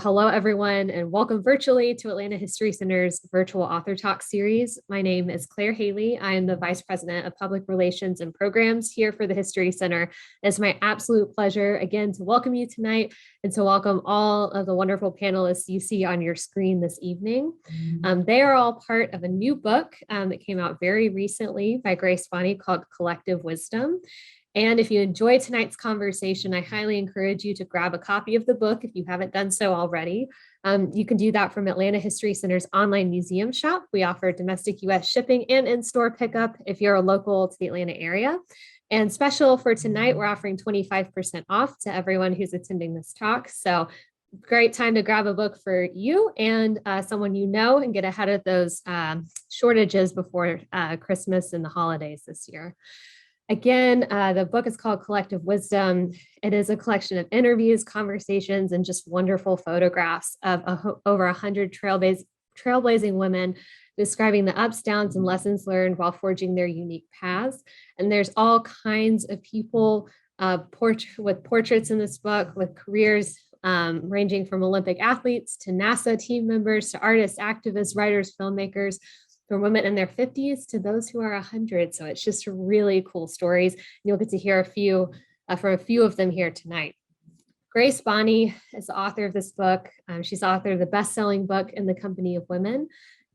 Hello, everyone, and welcome virtually to Atlanta History Center's virtual author talk series. My name is Claire Haley. I am the Vice President of Public Relations and Programs here for the History Center. It's my absolute pleasure, again, to welcome you tonight and to welcome all of the wonderful panelists you see on your screen this evening. They are all part of a new book that came out very recently by Grace Bonney called Collective Wisdom. And if you enjoy tonight's conversation, I highly encourage you to grab a copy of the book if you haven't done so already. You can do that from Atlanta History Center's online museum shop. We offer domestic US shipping and in-store pickup if you're a local to the Atlanta area. And special for tonight, we're offering 25% off to everyone who's attending this talk. So great time to grab a book for you and someone you know and get ahead of those shortages before Christmas and the holidays this year. Again, the book is called Collective Wisdom. It is a collection of interviews, conversations, and just wonderful photographs of over 100 trailblazing women describing the ups, downs, and lessons learned while forging their unique paths. And there's all kinds of people with portraits in this book, with careers ranging from Olympic athletes to NASA team members to artists, activists, writers, filmmakers, from women in their 50s to those who are 100. So it's just really cool stories. And you'll get to hear from a few of them here tonight. Grace Bonney is the author of this book. She's the author of the best-selling book In the Company of Women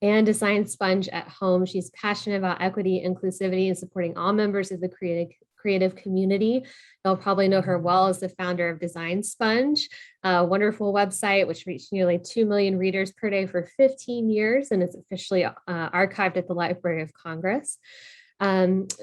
and Design Sponge at Home. She's passionate about equity, inclusivity, and supporting all members of the creative community. You'll probably know her well as the founder of Design Sponge, a wonderful website which reached nearly 2 million readers per day for 15 years and is officially archived at the Library of Congress.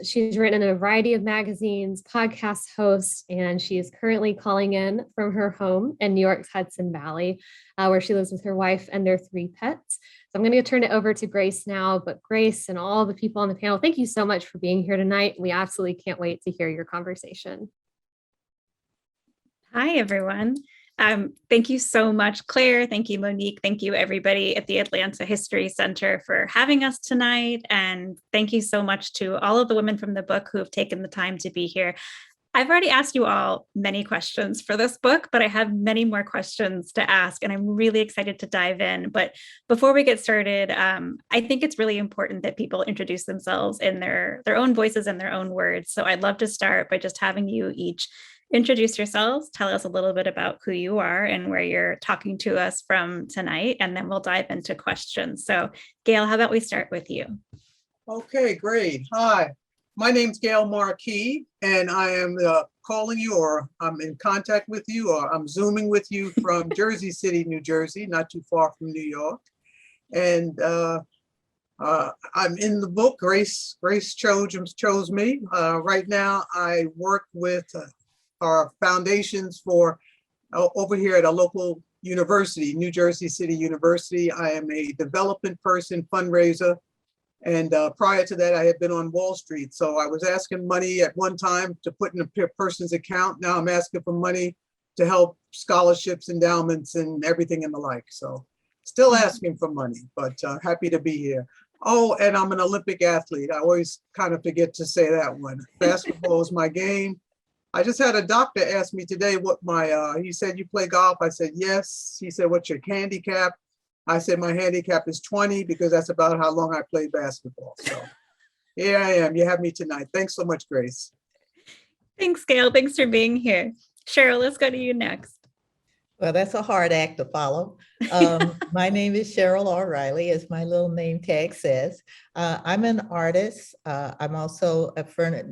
She's written in a variety of magazines, podcast host, and she is currently calling in from her home in New York's Hudson Valley, where she lives with her wife and their 3 pets. So I'm going to turn it over to Grace now, but Grace and all the people on the panel, thank you so much for being here tonight. We absolutely can't wait to hear your conversation. Hi, everyone. Thank you so much, Claire. Thank you, Monique. Thank you, everybody at the Atlanta History Center for having us tonight. And thank you so much to all of the women from the book who have taken the time to be here. I've already asked you all many questions for this book, but I have many more questions to ask, and I'm really excited to dive in. But before we get started, I think it's really important that people introduce themselves in their own voices and their own words. So I'd love to start by just having you each introduce yourselves, tell us a little bit about who you are and where you're talking to us from tonight, and then we'll dive into questions. So Gail, how about we start with you? Okay, great. Hi, my name's Gail Marquis, and I am calling you, or I'm in contact with you, or I'm Zooming with you from Jersey City, New Jersey, not too far from New York. And I'm in the book. Grace chose me. Right now, I work with our foundations for over here at a local university, New Jersey City University. I am a development person, fundraiser. And prior to that, I had been on Wall Street. So I was asking money at one time to put in a person's account. Now I'm asking for money to help scholarships, endowments, and everything and the like. So still asking for money, but happy to be here. Oh, and I'm an Olympic athlete. I always kind of forget to say that one. Basketball is my game. I just had a doctor ask me today what he said, you play golf? I said, yes. He said, what's your handicap? I said, my handicap is 20 because that's about how long I played basketball. So here I am. You have me tonight. Thanks so much, Grace. Thanks, Gail. Thanks for being here. Cheryl, let's go to you next. Well, that's a hard act to follow. My name is Cheryl O'Reilly, as my little name tag says. I'm an artist. I'm also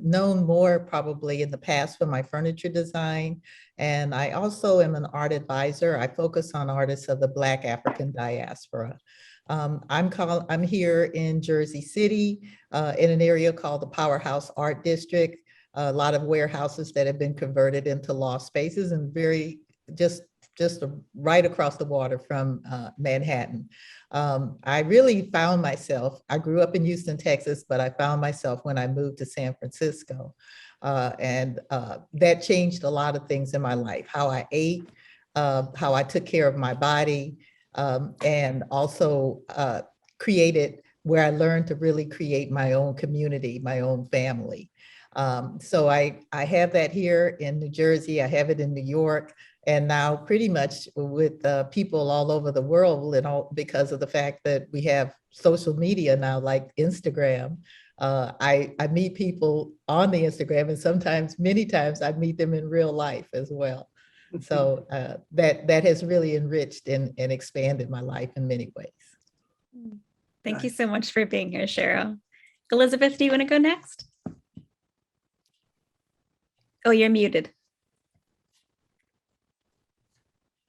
known more probably in the past for my furniture design. And I also am an art advisor. I focus on artists of the Black African diaspora. I'm here in Jersey City, in an area called the Powerhouse Art District. A lot of warehouses that have been converted into loft spaces, and very just right across the water from Manhattan. I really found myself, I grew up in Houston, Texas, but I found myself when I moved to San Francisco. And that changed a lot of things in my life, how I ate, how I took care of my body, and also created where I learned to really create my own community, my own family. So I have that here in New Jersey, I have it in New York, And now pretty much with people all over the world and all because of the fact that we have social media now like Instagram. I meet people on the Instagram, and sometimes, many times, I meet them in real life as well. So that has really enriched and expanded my life in many ways. Thank you so much for being here, Cheryl. Elizabeth, do you want to go next? Oh, you're muted.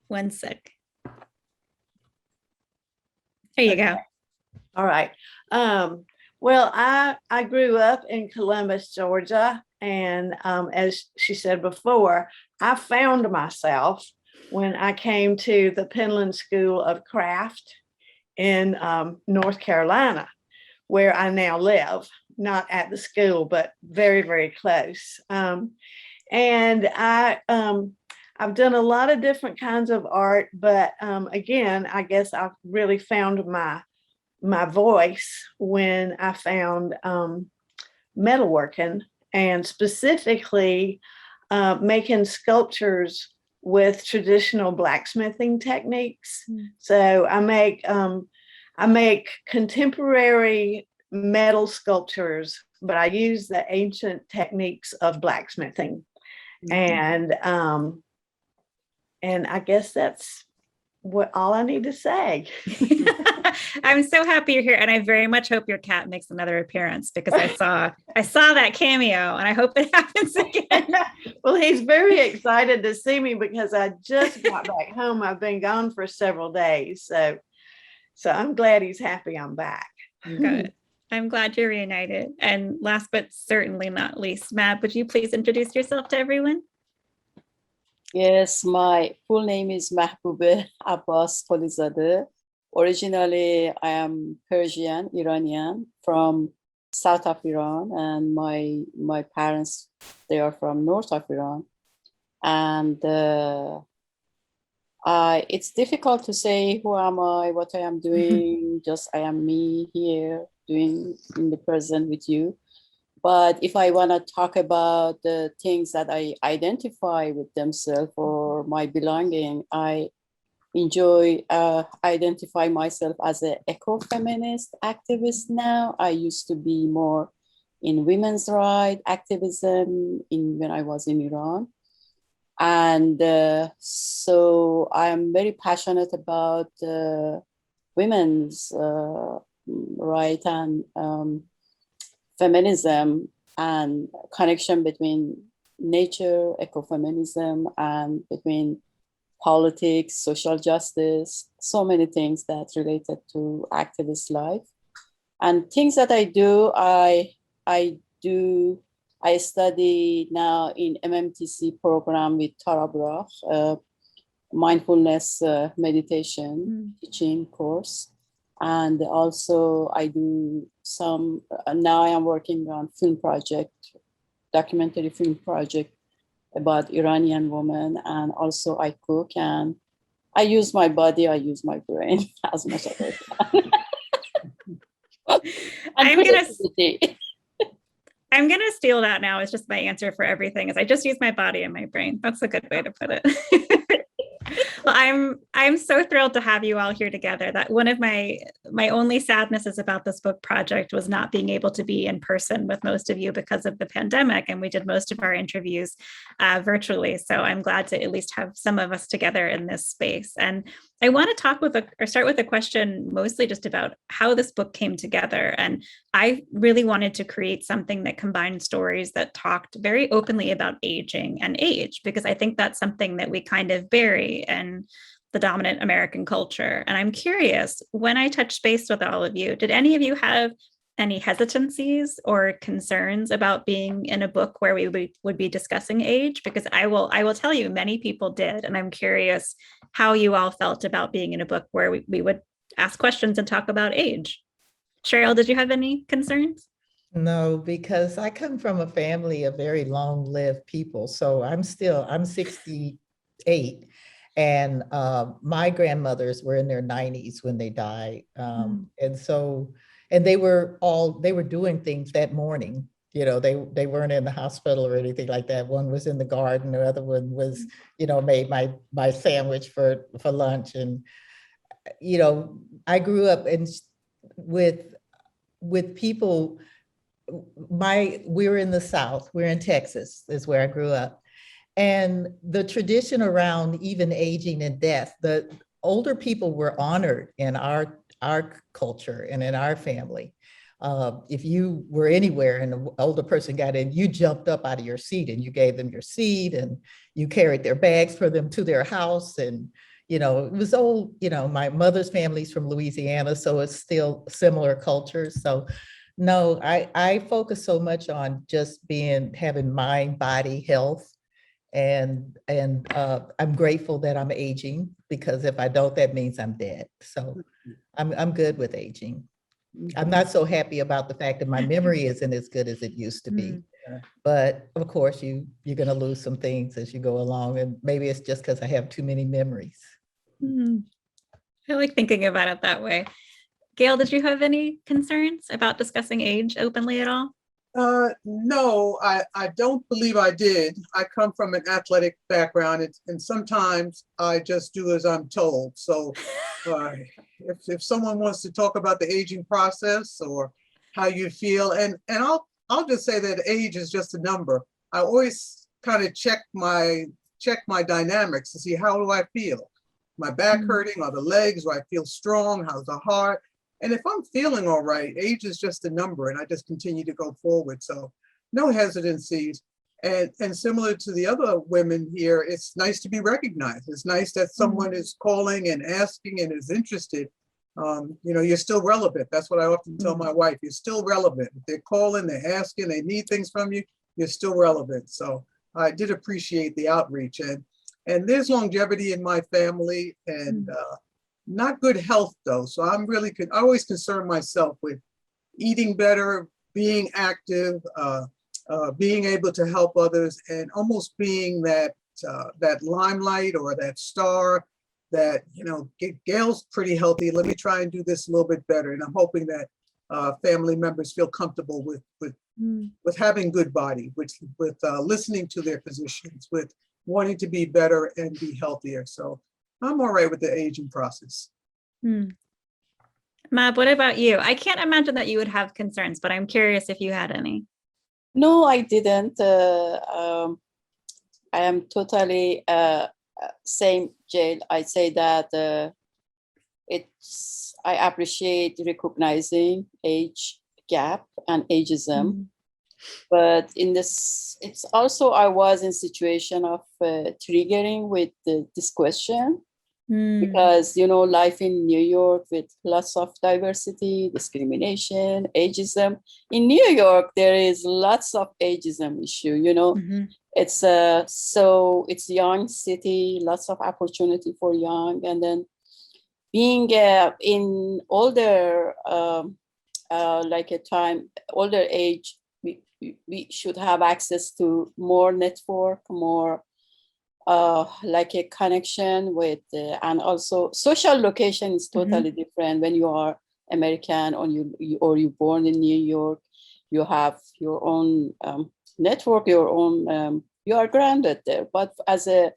One sec. There you go. All right. Well, I grew up in Columbus, Georgia, and as she said before, I found myself when I came to the Penland School of Craft in North Carolina, where I now live, not at the school, but very, very close. And I've done a lot of different kinds of art, but again, I guess I've really found my voice when I found metalworking, and specifically making sculptures with traditional blacksmithing techniques. So I make contemporary metal sculptures, but I use the ancient techniques of blacksmithing. And I guess that's all I need to say. I'm so happy you're here, and I very much hope your cat makes another appearance, because I saw that cameo, and I hope it happens again. Well, he's very excited to see me because I just got back home. I've been gone for several days, so I'm glad he's happy I'm back. Good. I'm glad you're reunited. And last but certainly not least, Mab, would you please introduce yourself to everyone? Yes, my full name is Mahbube Abbas Qolizadeh. Originally, I am Persian, Iranian, from south of Iran, and my parents, they are from north of Iran. And it's difficult to say who am I, what I am doing, just I am me here doing in the present with you. But if I want to talk about the things that I identify with themselves or my belonging, I enjoy identify myself as an eco-feminist activist now. I used to be more in women's rights activism when I was in Iran. And so I'm very passionate about women's rights and feminism and connection between nature, ecofeminism, and between politics, social justice, so many things that's related to activist life. And things that I do, I study now in MMTC program with Tara Brach, mindfulness meditation teaching course. And also I do some, now I am working on film project, documentary film project about Iranian women. And also I cook, and I use my body, I use my brain as much as I can. I'm gonna steal that now. It's just my answer for everything is I just use my body and my brain. That's a good way to put it. Well, I'm so thrilled to have you all here together. That one of my only sadnesses about this book project was not being able to be in person with most of you because of the pandemic, and we did most of our interviews virtually. So I'm glad to at least have some of us together in this space. And I want to start with a question mostly just about how this book came together. And I really wanted to create something that combined stories that talked very openly about aging and age, because I think that's something that we kind of bury in the dominant American culture. And I'm curious, when I touched base with all of you, did any of you have any hesitancies or concerns about being in a book where we would be discussing age? Because I will tell you, many people did. And I'm curious how you all felt about being in a book where we would ask questions and talk about age. Cheryl, did you have any concerns? No, because I come from a family of very long-lived people. So I'm 68. And my grandmothers were in their 90s when they died. And they were doing things that morning They weren't in the hospital or anything like that. One was in the garden, the other one was, made my sandwich for lunch. And, I grew up with people. We're in the South, we're in Texas, is where I grew up. And the tradition around even aging and death, the older people were honored in our culture and in our family. If you were anywhere and an older person got in, you jumped up out of your seat and you gave them your seat and you carried their bags for them to their house. And, it was old, my mother's family's from Louisiana, so it's still similar cultures. So no, I focus so much on just having mind, body, health. And I'm grateful that I'm aging, because if I don't, that means I'm dead. So I'm good with aging. I'm not so happy about the fact that my memory isn't as good as it used to be. But of course, you're going to lose some things as you go along. And maybe it's just because I have too many memories. I like thinking about it that way. Gail, did you have any concerns about discussing age openly at all? No, I don't believe I did. I come from an athletic background, and sometimes I just do as I'm told. So if someone wants to talk about the aging process or how you feel, and I'll just say that age is just a number. I always kind of check my dynamics to see, how do I feel? My back hurting, or the legs? Do I feel strong? How's the heart? And if I'm feeling all right, age is just a number, and I just continue to go forward. So no hesitancies. And similar to the other women here, it's nice to be recognized. It's nice that someone is calling and asking and is interested. You're still relevant. That's what I often tell my wife. You're still relevant. If they're calling, they're asking, they need things from you, you're still relevant. So I did appreciate the outreach. And there's longevity in my family, and not good health though. So I always concern myself with eating better, being active, being able to help others, and almost being that limelight or that star that, Gail's pretty healthy. Let me try and do this a little bit better. And I'm hoping that family members feel comfortable with having good body, with listening to their physicians, with wanting to be better and be healthier. So I'm all right with the aging process. Mab, what about you? I can't imagine that you would have concerns, but I'm curious if you had any. No, I didn't. I am totally same, Jail. I say that I appreciate recognizing age gap and ageism. But it's also, I was in situation of triggering with this question, because, life in New York with lots of diversity, discrimination, ageism. In New York, there is lots of ageism issue, It's it's a young city, lots of opportunity for young. And then being in older, older age, we should have access to more network, more like a connection with, and also social location is totally different when you are American or you're born in New York. You have your own network, your own, you are grounded there. But as a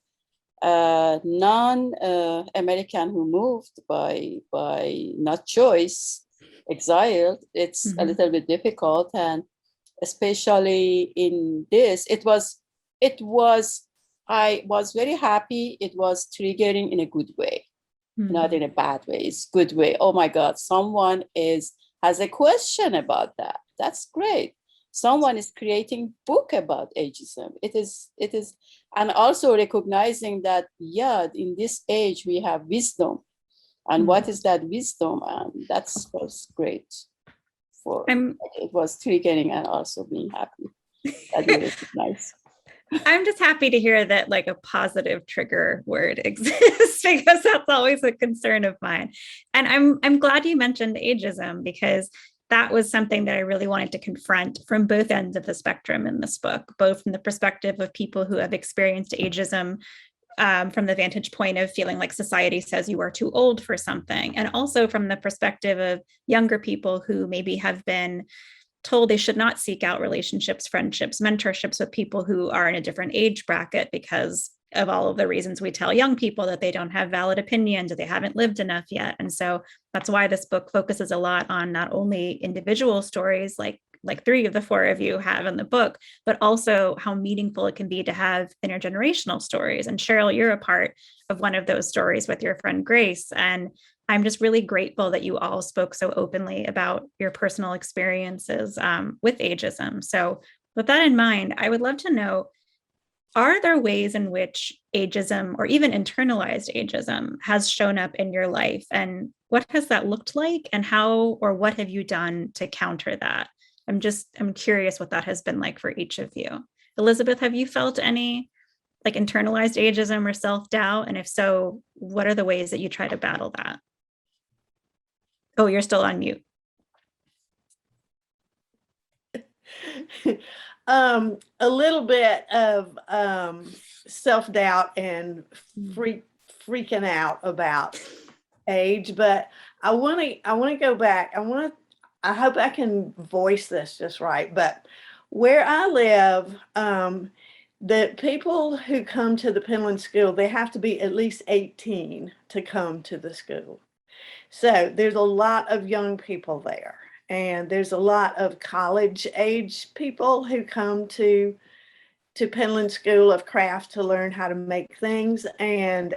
non-American who moved by not choice, exiled, it's a little bit difficult. And especially in this, I was very happy. It was triggering in a good way, not in a bad way. It's good way. Oh my God, someone has a question about that. That's great. Someone is creating book about ageism. It is, and also recognizing that, in this age we have wisdom, and what is that wisdom? And that was great. It was triggering and also being happy that you recognize. I'm just happy to hear that like a positive trigger word exists, because that's always a concern of mine. And I'm glad you mentioned ageism, because that was something that I really wanted to confront from both ends of the spectrum in this book, both from the perspective of people who have experienced ageism from the vantage point of feeling like society says you are too old for something, and also from the perspective of younger people who maybe have been told they should not seek out relationships, friendships, mentorships with people who are in a different age bracket because of all of the reasons we tell young people that they don't have valid opinions or they haven't lived enough yet. And so that's why this book focuses a lot on not only individual stories like 3 of the 4 of you have in the book, but also how meaningful it can be to have intergenerational stories. And Cheryl, you're a part of one of those stories with your friend Grace. And I'm just really grateful that you all spoke so openly about your personal experiences with ageism. So with that in mind, I would love to know, are there ways in which ageism or even internalized ageism has shown up in your life? And what has that looked like? And how or what have you done to counter that? I'm curious what that has been like for each of you. Elizabeth, have you felt any like internalized ageism or self-doubt? And if so, what are the ways that you try to battle that? Oh, you're still on mute. A little bit of self-doubt and freaking out about age, but I want to go back. I hope I can voice this just right, but where I live, the people who come to the Penland School, they have to be at least 18 to come to the school. So there's a lot of young people there, and there's a lot of college age people who come to Penland School of Craft to learn how to make things. And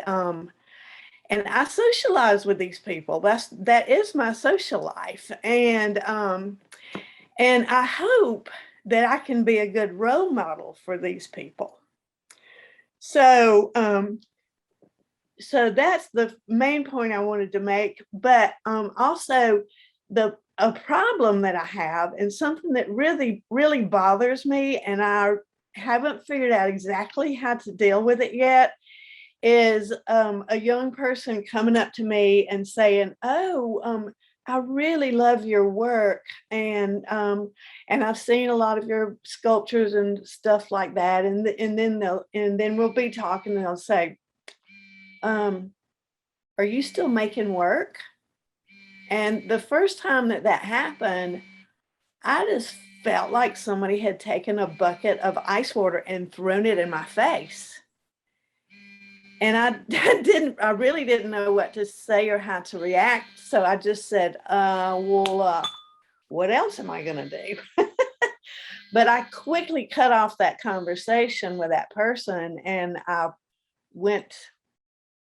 I socialize with these people. That is my social life. And I hope that I can be a good role model for these people. So so that's the main point I wanted to make. But also a problem that I have, and something that really, really bothers me, and I haven't figured out exactly how to deal with it yet, is a young person coming up to me and saying, "Oh, I really love your work, and I've seen a lot of your sculptures and stuff like that." And then we'll be talking, and they'll say, "Are you still making work?" And the first time that happened, I just felt like somebody had taken a bucket of ice water and thrown it in my face. And I really didn't know what to say or how to react. So I just said, what else am I going to do? But I quickly cut off that conversation with that person, and I went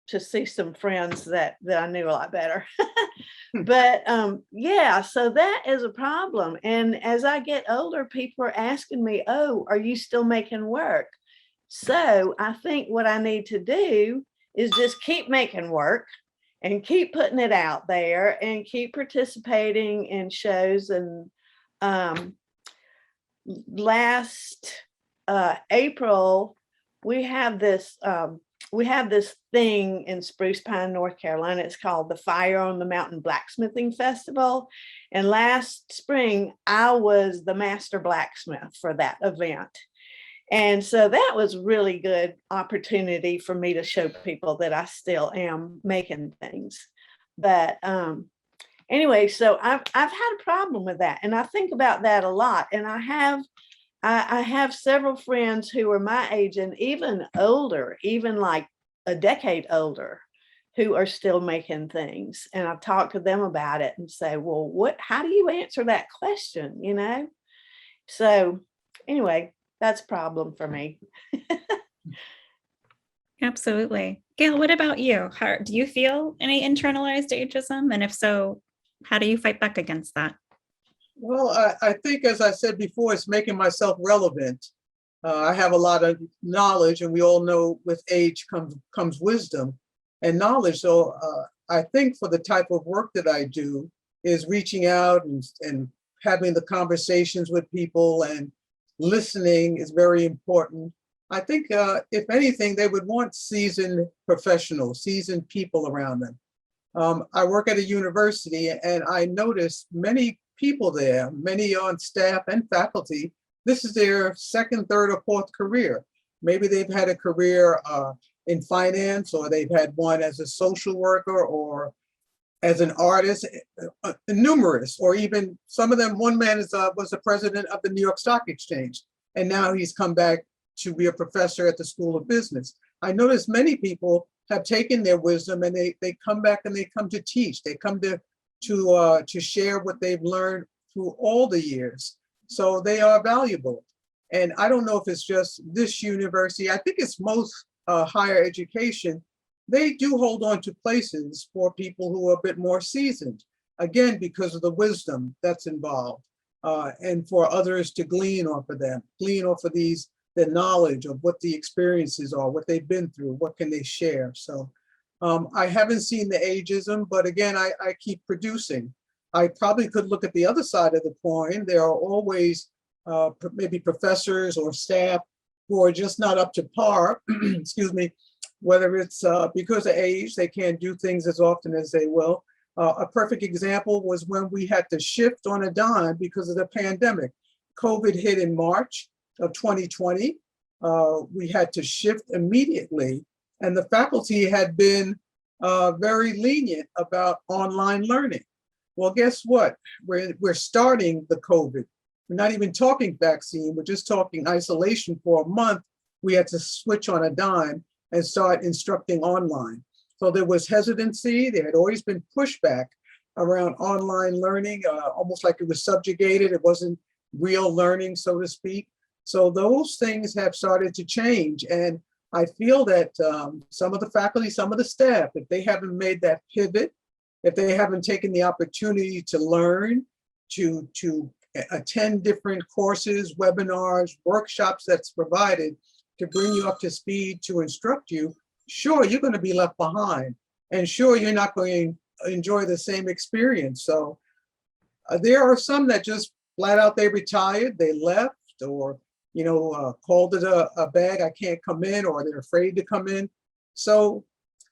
to see some friends that I knew a lot better. But yeah, so that is a problem. And as I get older, people are asking me, "Oh, are you still making work?" So I think what I need to do is just keep making work and keep putting it out there and keep participating in shows. And last April, we have this thing in Spruce Pine, North Carolina. It's called the Fire on the Mountain Blacksmithing Festival. And last spring, I was the master blacksmith for that event. And so that was really good opportunity for me to show people that I still am making things. But anyway, so I've had a problem with that. And I think about that a lot. And I have several friends who are my age and even older, even like a decade older, who are still making things. And I've talked to them about it and say, well, how do you answer that question? You know? So anyway, that's a problem for me. Absolutely. Gail, what about you? Do you feel any internalized ageism? And if so, how do you fight back against that? Well, I think, as I said before, it's making myself relevant. I have a lot of knowledge, and we all know with age comes wisdom and knowledge. So I think for the type of work that I do is reaching out and having the conversations with people, and listening is very important. I think if anything, they would want seasoned professionals, seasoned people around them. I work at a university, and I notice many people there, many on staff and faculty, this is their second, third, or fourth career. Maybe they've had a career in finance, or they've had one as a social worker, or as an artist, numerous, or even some of them. One man was the president of the New York Stock Exchange, and now he's come back to be a professor at the School of Business. I notice many people have taken their wisdom and they come back and they come to teach. They come to share what they've learned through all the years. So they are valuable. And I don't know if it's just this university. I think it's most higher education. They do hold on to places for people who are a bit more seasoned, again, because of the wisdom that's involved, and for others to glean off of them, glean off of the knowledge of what the experiences are, what they've been through, what can they share. So I haven't seen the ageism, but again, I keep producing. I probably could look at the other side of the coin. There are always maybe professors or staff who are just not up to par, excuse me, whether it's because of age, they can't do things as often as they will. A perfect example was when we had to shift on a dime because of the pandemic. COVID hit in March of 2020. We had to shift immediately, and the faculty had been very lenient about online learning. Well, guess what? We're starting the COVID. We're not even talking vaccine. We're just talking isolation for a month. We had to switch on a dime and start instructing online. So there was hesitancy. There had always been pushback around online learning, almost like it was subjugated. It wasn't real learning, so to speak. So those things have started to change. And I feel that some of the faculty, some of the staff, if they haven't made that pivot, if they haven't taken the opportunity to learn, to attend different courses, webinars, workshops that's provided to bring you up to speed, to instruct you, sure, you're going to be left behind. And sure, you're not going to enjoy the same experience. So there are some that just flat out, they retired, they left, or called it a bag, I can't come in, or they're afraid to come in. So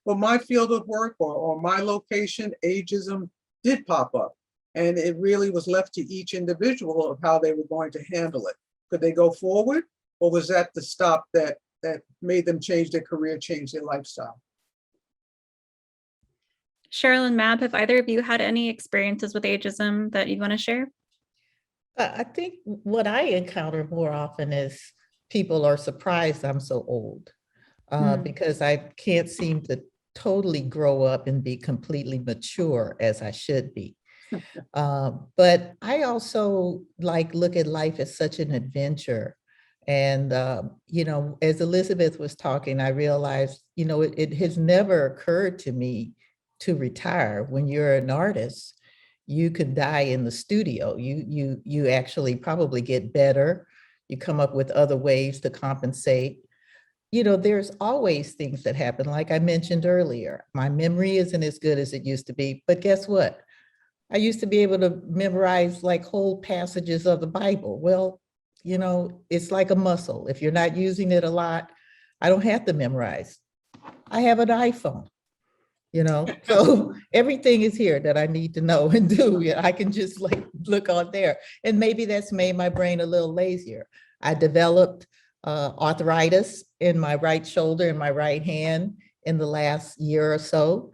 for my field of work or my location, ageism did pop up. And it really was left to each individual of how they were going to handle it. Could they go forward? Or was that the stop that made them change their career, change their lifestyle? Cheryl and Mab, have either of you had any experiences with ageism that you want to share? I think what I encounter more often is people are surprised I'm so old because I can't seem to totally grow up and be completely mature as I should be. But I also look at life as such an adventure. And, as Elizabeth was talking, I realized, it has never occurred to me to retire. When you're an artist, you could die in the studio. You actually probably get better. You come up with other ways to compensate. There's always things that happen. Like I mentioned earlier, my memory isn't as good as it used to be, but guess what? I used to be able to memorize whole passages of the Bible. Well, it's like a muscle. If you're not using it a lot, I don't have to memorize. I have an iPhone, so everything is here that I need to know and do. I can just look on there. And maybe that's made my brain a little lazier. I developed arthritis in my right shoulder and my right hand in the last year or so.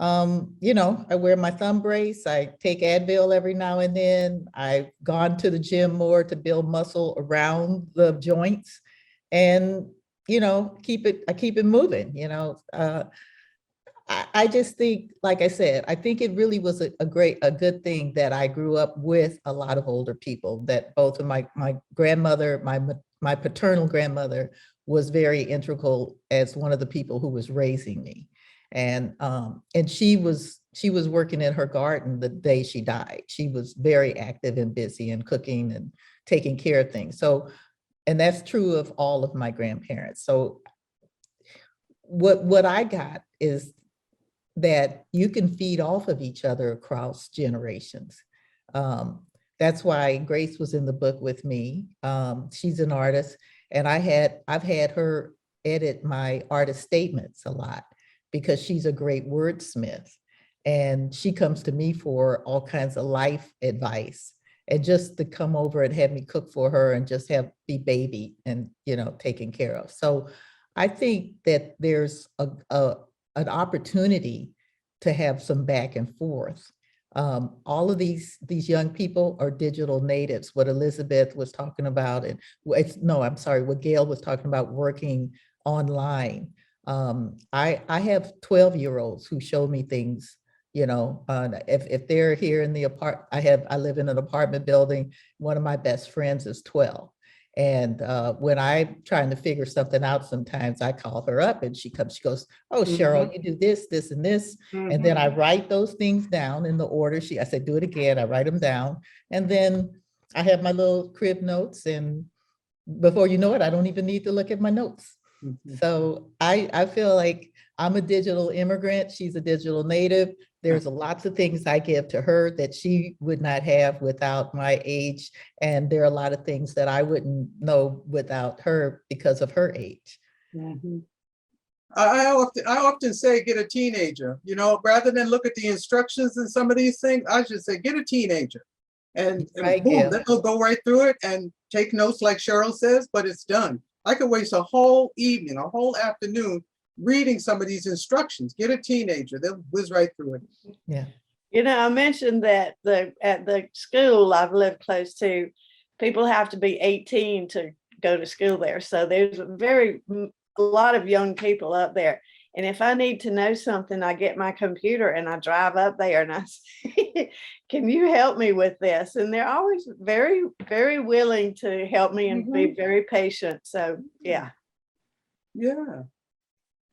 I wear my thumb brace. I take Advil every now and then. I've gone to the gym more to build muscle around the joints, and keep it moving. I just think, like I said, I think it really was a good thing that I grew up with a lot of older people. That both of my grandmother, my paternal grandmother, was very integral as one of the people who was raising me. And she was working in her garden the day she died. She was very active and busy and cooking and taking care of things. So, and that's true of all of my grandparents. So what I got is that you can feed off of each other across generations. That's why Grace was in the book with me. She's an artist, and I've had her edit my artist statements a lot, because she's a great wordsmith, and she comes to me for all kinds of life advice, and just to come over and have me cook for her and just be baby and taken care of. So I think that there's an opportunity to have some back and forth. All of these young people are digital natives. What Elizabeth was talking about, and no, I'm sorry, what Gail was talking about, working online. I have 12-year-olds who show me things. If they're here in the I live in an apartment building. One of my best friends is 12. And when I'm trying to figure something out, sometimes I call her up and she goes, "Oh, Cheryl, you do this, this, and this." And then I write those things down in the order. I said, "Do it again." I write them down. And then I have my little crib notes. And before you know it, I don't even need to look at my notes. So I feel like I'm a digital immigrant. She's a digital native. There's lots of things I give to her that she would not have without my age. And there are a lot of things that I wouldn't know without her because of her age. I often say, get a teenager, rather than look at the instructions in some of these things. I should say, get a teenager, and Right, boom, Gail. then they'll go right through it and take notes like Cheryl says, but it's done. I could waste a whole evening, a whole afternoon reading some of these instructions. Get a teenager, they'll whiz right through it. Yeah. I mentioned that at the school I've lived close to, people have to be 18 to go to school there. So there's a lot of young people up there. And if I need to know something, I get my computer and I drive up there and I say, "Can you help me with this?" And they're always very, very willing to help me and be very patient. So yeah. Yeah.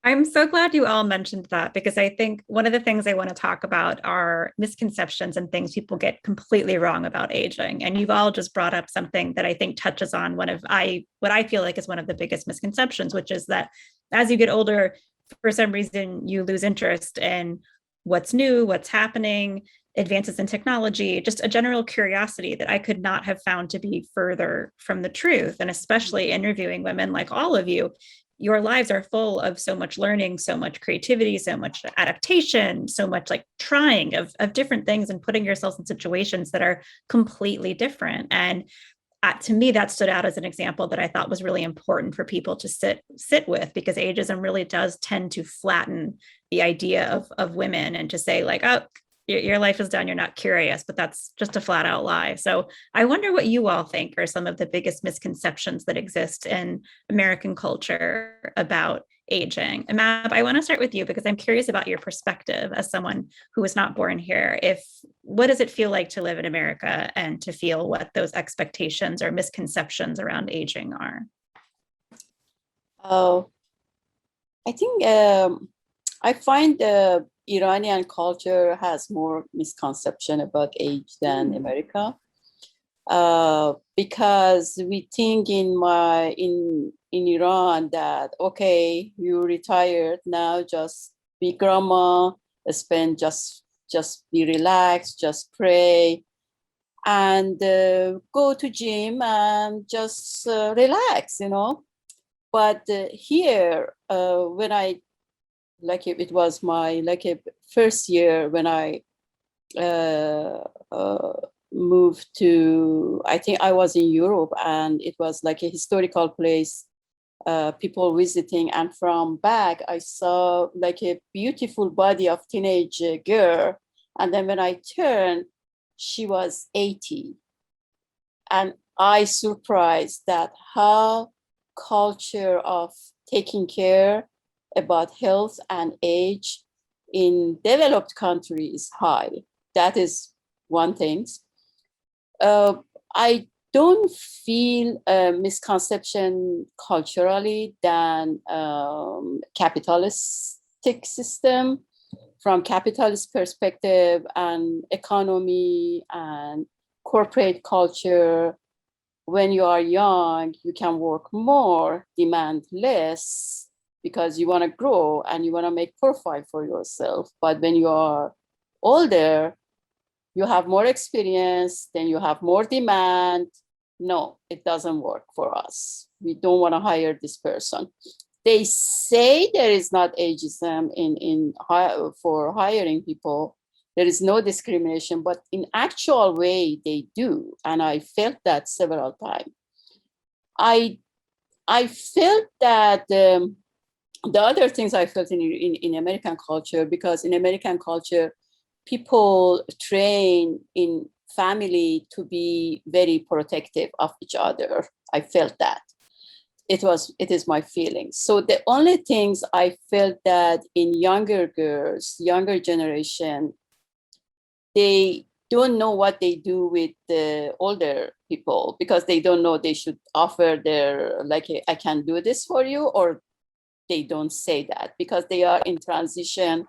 I'm so glad you all mentioned that, because I think one of the things I want to talk about are misconceptions and things people get completely wrong about aging. And you've all just brought up something that I think touches on what I feel like is one of the biggest misconceptions, which is that as you get older, for some reason, you lose interest in what's new, what's happening, advances in technology, just a general curiosity that I could not have found to be further from the truth. And especially interviewing women like all of you, your lives are full of so much learning, so much creativity, so much adaptation, so much like trying of different things and putting yourselves in situations that are completely different. And to me, that stood out as an example that I thought was really important for people to sit with, because ageism really does tend to flatten the idea of women and to say like, oh, your life is done, you're not curious, but that's just a flat out lie. So I wonder what you all think are some of the biggest misconceptions that exist in American culture about aging. And Mab, I want to start with you because I'm curious about your perspective as someone who was not born here. What does it feel like to live in America and to feel what those expectations or misconceptions around aging are? Oh, I think I find Iranian culture has more misconception about age than America, because we think in Iran that, okay, you retired now, just be grandma, just be relaxed, just pray, and go to gym and just relax, But here, when it was my first year when I moved to, I think I was in Europe, and it was like a historical place, people visiting, and from back I saw like a beautiful body of teenage girl, and then when I turned, she was 80, and I surprised that how culture of taking care about health and age in developed countries high. That is one thing. I don't feel a misconception culturally than capitalistic system. From capitalist perspective and economy and corporate culture, when you are young, you can work more, demand less, because you want to grow and you want to make profile for yourself. But when you are older, you have more experience, then you have more demand. No, it doesn't work for us. We don't want to hire this person. They say there is not ageism for hiring people. There is no discrimination, but in actual way they do. And I felt that several times. I felt that the other things I felt in American culture, because in American culture, people train in family to be very protective of each other. I felt that. It is my feeling. So the only things I felt that in younger girls, younger generation, they don't know what they do with the older people, because they don't know they should offer their, like, I can do this for you, or they don't say that because they are in transition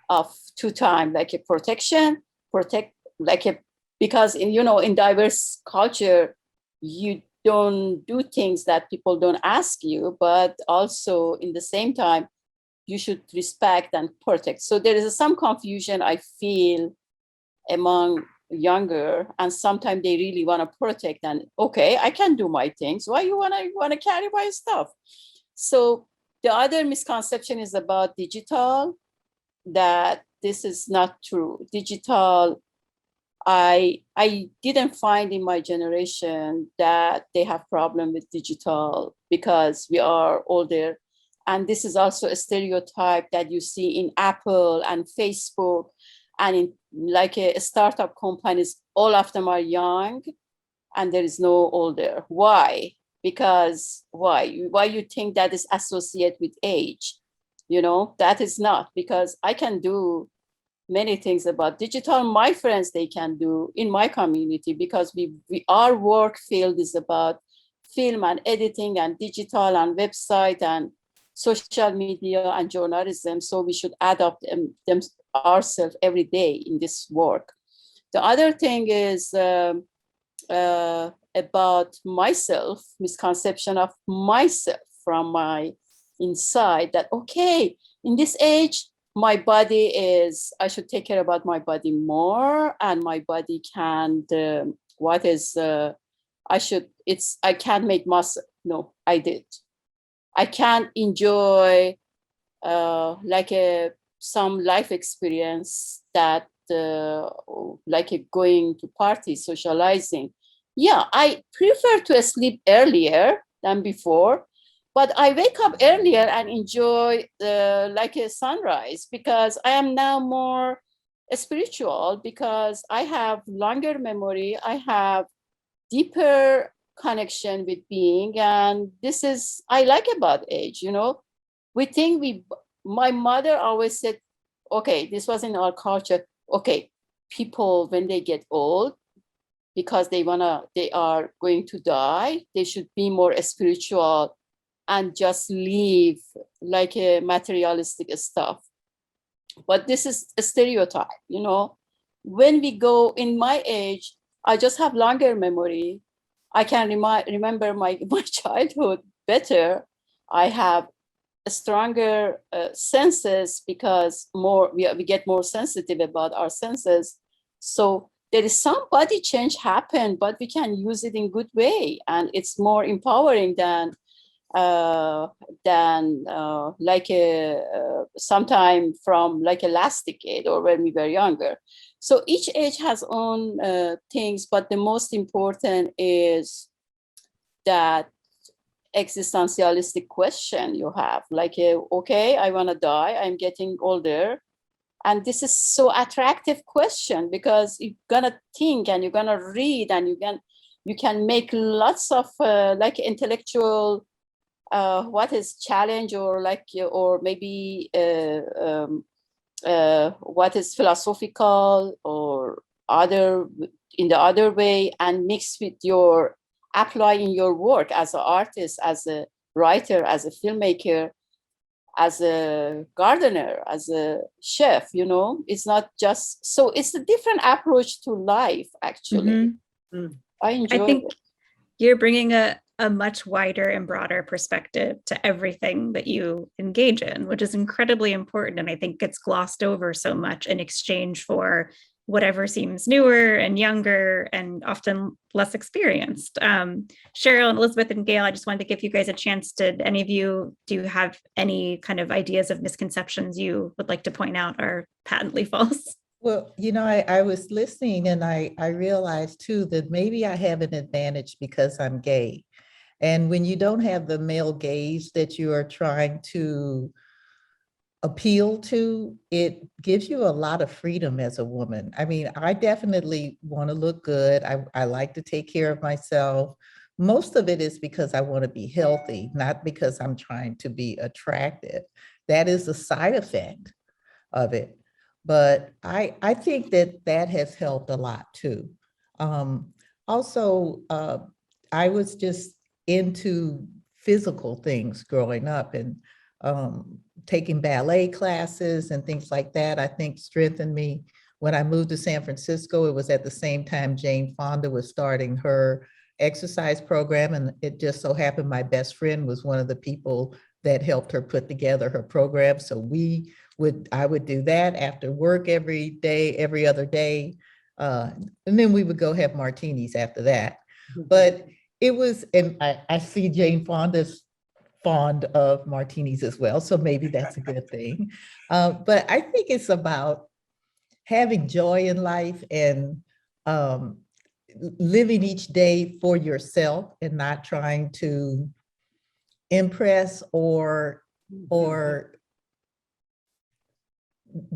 of two time, like a protection, protect, like a, because in, you know, in diverse culture, you don't do things that people don't ask you, but also in the same time, you should respect and protect. So there is some confusion I feel among younger, and sometimes they really want to protect, and okay, I can do my things. Why you want to carry my stuff? So the other misconception is about digital, that this is not true. Digital, I didn't find in my generation that they have problem with digital because we are older. And this is also a stereotype that you see in Apple and Facebook and in like a startup companies. All of them are young and there is no older. Why? Because why you think that is associated with age? You know, that is not, because I can do many things about digital. My friends, they can do in my community, because we our work field is about film and editing and digital and website and social media and journalism. So we should adapt them ourselves every day in this work. The other thing is about myself, misconception of myself from my inside, that okay, in this age, my body is, I should take care about my body more, and my body can, I can't make muscle. No, I can't enjoy some life experience that going to parties, socializing. Yeah, I prefer to sleep earlier than before, but I wake up earlier and enjoy a sunrise, because I am now more spiritual, because I have longer memory, I have deeper connection with being, and this is I like about age. You know, my mother always said, okay, this was in our culture. Okay, people when they get old, because they are going to die, they should be more spiritual and just leave like a materialistic stuff. But this is a stereotype, you know. When we go in my age, I just have longer memory. I can remember my childhood better. I have a stronger senses, because we get more sensitive about our senses. So there is some body change happen, but we can use it in good way, and it's more empowering than sometime from like a last decade or when we were younger. So each age has own things, but the most important is that existentialistic question you have, okay, I want to die, I'm getting older, and this is so attractive question, because you're gonna think and you're gonna read, and you can make lots of intellectual what is challenge, or maybe what is philosophical or other in the other way, and mix with your apply in your work as an artist, as a writer, as a filmmaker, as a gardener, as a chef. You know, it's not just so. It's a different approach to life, actually. Mm-hmm. I enjoy. I think you're bringing a much wider and broader perspective to everything that you engage in, which is incredibly important. And I think gets glossed over so much in exchange for whatever seems newer and younger and often less experienced. Cheryl and Elizabeth and Gail, I just wanted to give you guys a chance. Did any of you, do you have any kind of ideas of misconceptions you would like to point out are patently false? Well, you know, I was listening and I realized too that maybe I have an advantage because I'm gay. And when you don't have the male gaze that you are trying to appeal to, it gives you a lot of freedom as a woman. I mean, I definitely want to look good. I like to take care of myself. Most of it is because I want to be healthy, not because I'm trying to be attractive. That is a side effect of it. But I think that that has helped a lot too. Also, I was just into physical things growing up, and taking ballet classes and things like that, I think strengthened me. When I moved to San Francisco, it was at the same time Jane Fonda was starting her exercise program. And it just so happened my best friend was one of the people that helped her put together her program. So I would do that after work every day, every other day. And then we would go have martinis after that. But it was, and I see Jane Fonda's fond of martinis as well, so maybe that's a good thing. But I think it's about having joy in life and living each day for yourself and not trying to impress or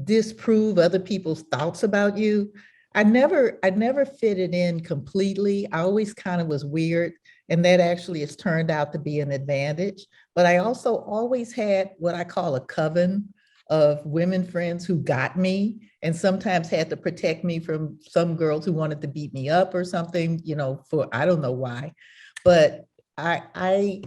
disprove other people's thoughts about you. I never fitted in completely. I always kind of was weird, and that actually has turned out to be an advantage. But I also always had what I call a coven of women friends who got me, and sometimes had to protect me from some girls who wanted to beat me up or something, you know, for I don't know why. But I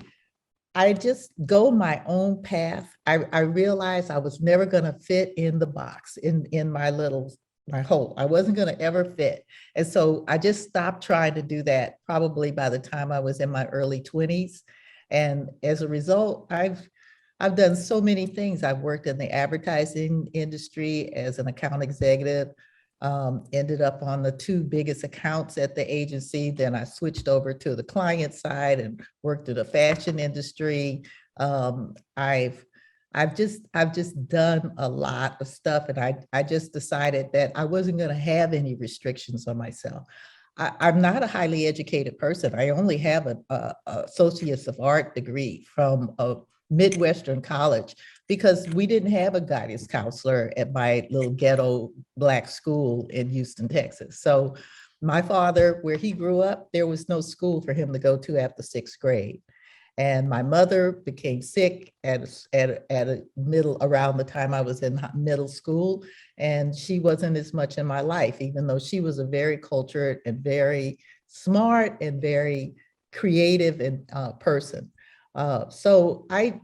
just go my own path. I realized I was never going to fit in the box in my hole. I wasn't going to ever fit. And so I just stopped trying to do that probably by the time I was in my early 20s. And as a result, I've done so many things. I've worked in the advertising industry as an account executive, ended up on the two biggest accounts at the agency. Then I switched over to the client side and worked in the fashion industry. I've just done a lot of stuff, and I just decided that I wasn't going to have any restrictions on myself. I'm not a highly educated person. I only have a Associates of Art degree from a Midwestern college because we didn't have a guidance counselor at my little ghetto Black school in Houston, Texas. So my father, where he grew up, there was no school for him to go to after sixth grade. And my mother became sick around the time I was in middle school, and she wasn't as much in my life, even though she was a very cultured and very smart and very creative and person. So I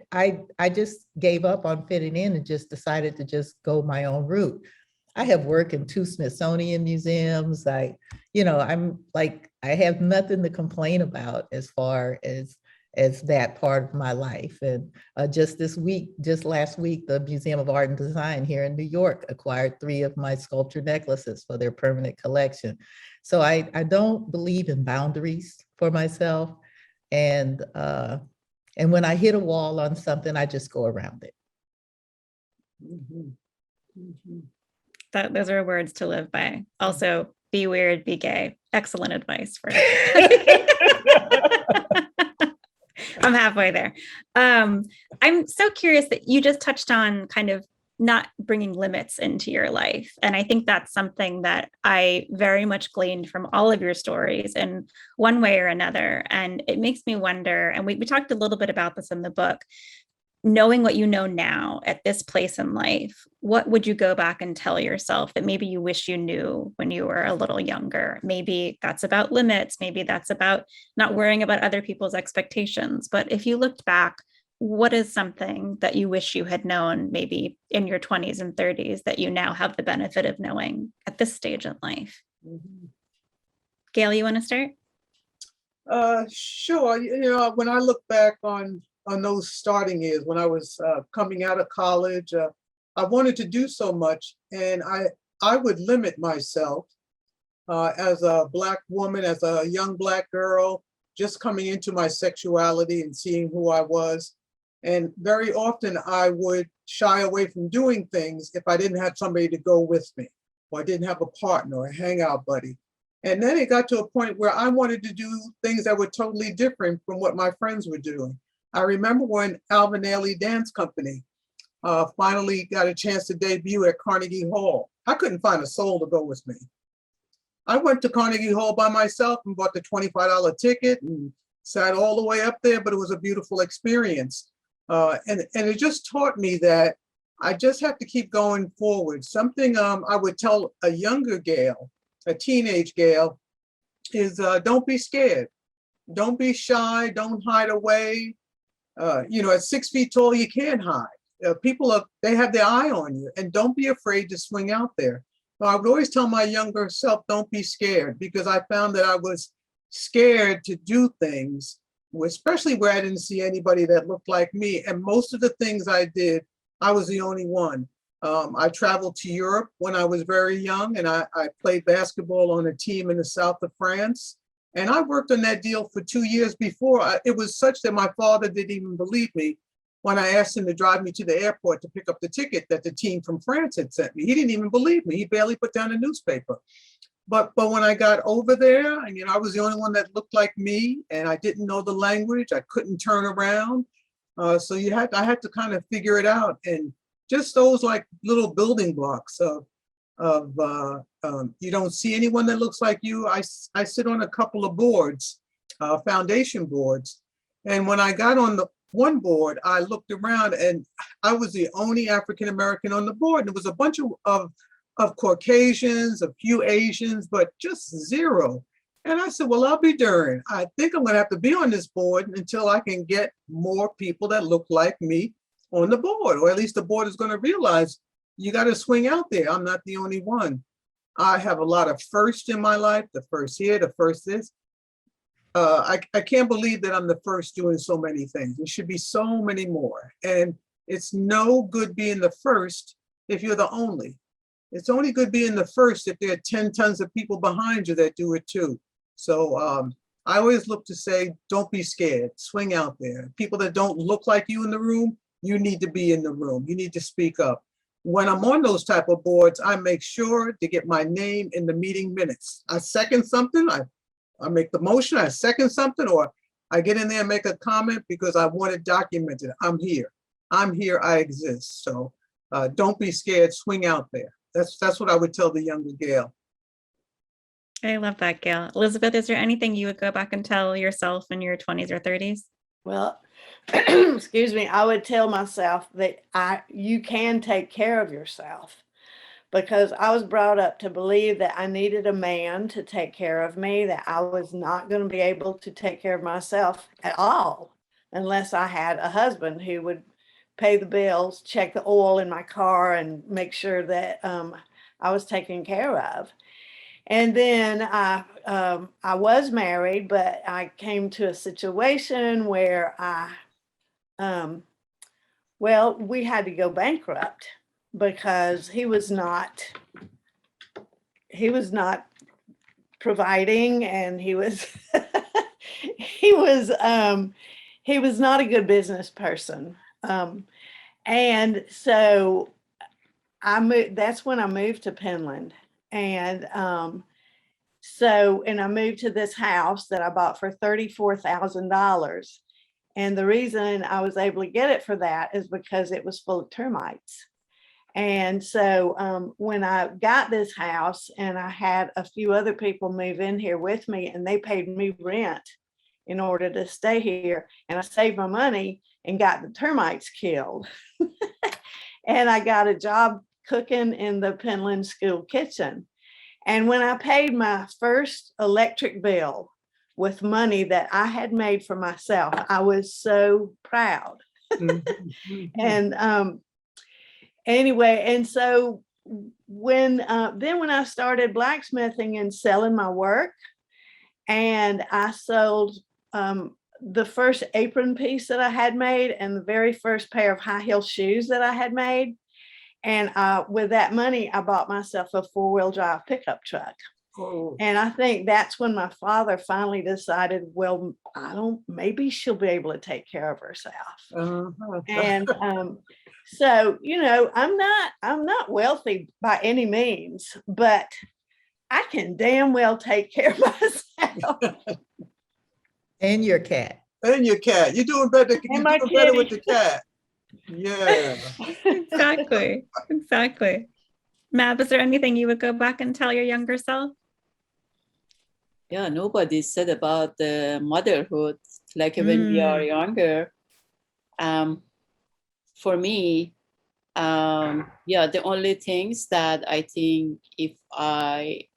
just gave up on fitting in and just decided to just go my own route. I have worked in 2 Smithsonian museums. I'm like, I have nothing to complain about as far as that part of my life. And just last week, the Museum of Art and Design here in New York acquired 3 of my sculpture necklaces for their permanent collection. So I don't believe in boundaries for myself. And when I hit a wall on something, I just go around it. Those are words to live by. Also, be weird, be gay. Excellent advice for I'm halfway there. I'm so curious that you just touched on kind of not bringing limits into your life. And I think that's something that I very much gleaned from all of your stories in one way or another. And it makes me wonder, and we talked a little bit about this in the book, knowing what you know now at this place in life, what would you go back and tell yourself that maybe you wish you knew when you were a little younger? Maybe that's about limits. Maybe that's about not worrying about other people's expectations. But if you looked back, what is something that you wish you had known maybe in your 20s and 30s that you now have the benefit of knowing at this stage in life? Gail, you want to start? Sure. When I look back on those starting years, when I was coming out of college, I wanted to do so much, and I would limit myself as a Black woman, as a young Black girl, just coming into my sexuality and seeing who I was. And very often I would shy away from doing things if I didn't have somebody to go with me, or I didn't have a partner or a hangout buddy. And then it got to a point where I wanted to do things that were totally different from what my friends were doing. I remember when Alvin Ailey Dance Company finally got a chance to debut at Carnegie Hall. I couldn't find a soul to go with me. I went to Carnegie Hall by myself and bought the $25 ticket and sat all the way up there, but it was a beautiful experience. And it just taught me that I just have to keep going forward. Something I would tell a younger Gail, a teenage Gail, is don't be scared. Don't be shy, don't hide away. At 6 feet tall, you can't hide. They have their eye on you, and don't be afraid to swing out there. So I would always tell my younger self, don't be scared, because I found that I was scared to do things, especially where I didn't see anybody that looked like me. And most of the things I did, I was the only one. I traveled to Europe when I was very young, and I played basketball on a team in the south of France. And I worked on that deal for 2 years before. It was such that my father didn't even believe me when I asked him to drive me to the airport to pick up the ticket that the team from France had sent me. He didn't even believe me. He barely put down a newspaper. But when I got over there, and I was the only one that looked like me, and I didn't know the language. I couldn't turn around. So I had to kind of figure it out. And just those like little building blocks of you don't see anyone that looks like you. I sit on a couple of boards, foundation boards. And when I got on the one board, I looked around and I was the only African-American on the board. And it was a bunch of Caucasians, a few Asians, but just zero. And I said, well, I'll be darned. I think I'm gonna have to be on this board until I can get more people that look like me on the board, or at least the board is gonna realize you gotta swing out there. I'm not the only one. I have a lot of firsts in my life, the first here, the first this. I can't believe that I'm the first doing so many things. There should be so many more. And it's no good being the first if you're the only. It's only good being the first if there are 10 tons of people behind you that do it too. So I always look to say, don't be scared, swing out there. People that don't look like you in the room, you need to be in the room. You need to speak up. When I'm on those type of boards, I make sure to get my name in the meeting minutes. I second something, I make the motion, I second something, or I get in there and make a comment because I want it documented. I'm here, I exist. So don't be scared, swing out there. That's what I would tell the younger Gail. I love that, Gail. Elizabeth, is there anything you would go back and tell yourself in your 20s or 30s? Well, excuse me, I would tell myself that you can take care of yourself, because I was brought up to believe that I needed a man to take care of me, that I was not going to be able to take care of myself at all unless I had a husband who would pay the bills, check the oil in my car, and make sure that I was taken care of. And then I was married, but I came to a situation where we had to go bankrupt because he was not providing, and he was he was not a good business person. And so I moved. That's when I moved to Penland. And I moved to this house that I bought for $34,000. And the reason I was able to get it for that is because it was full of termites. And so when I got this house, and I had a few other people move in here with me, and they paid me rent in order to stay here, and I saved my money and got the termites killed. And I got a job cooking in the Penland school kitchen. And when I paid my first electric bill with money that I had made for myself, I was so proud. And anyway, and so when I started blacksmithing and selling my work, and I sold the first apron piece that I had made and the very first pair of high heel shoes that I had made. And with that money, I bought myself a 4-wheel drive pickup truck. Oh. And I think that's when my father finally decided, well, maybe she'll be able to take care of herself. Uh-huh. And so, I'm not wealthy by any means, but I can damn well take care of myself. And your cat. And your cat. You're doing better. You're my doing better with kitty. the cat. Yeah. Exactly. Exactly. Mab, is there anything you would go back and tell your younger self? Yeah, nobody said about the motherhood, like when we are younger. For me, yeah, the only things that I think if I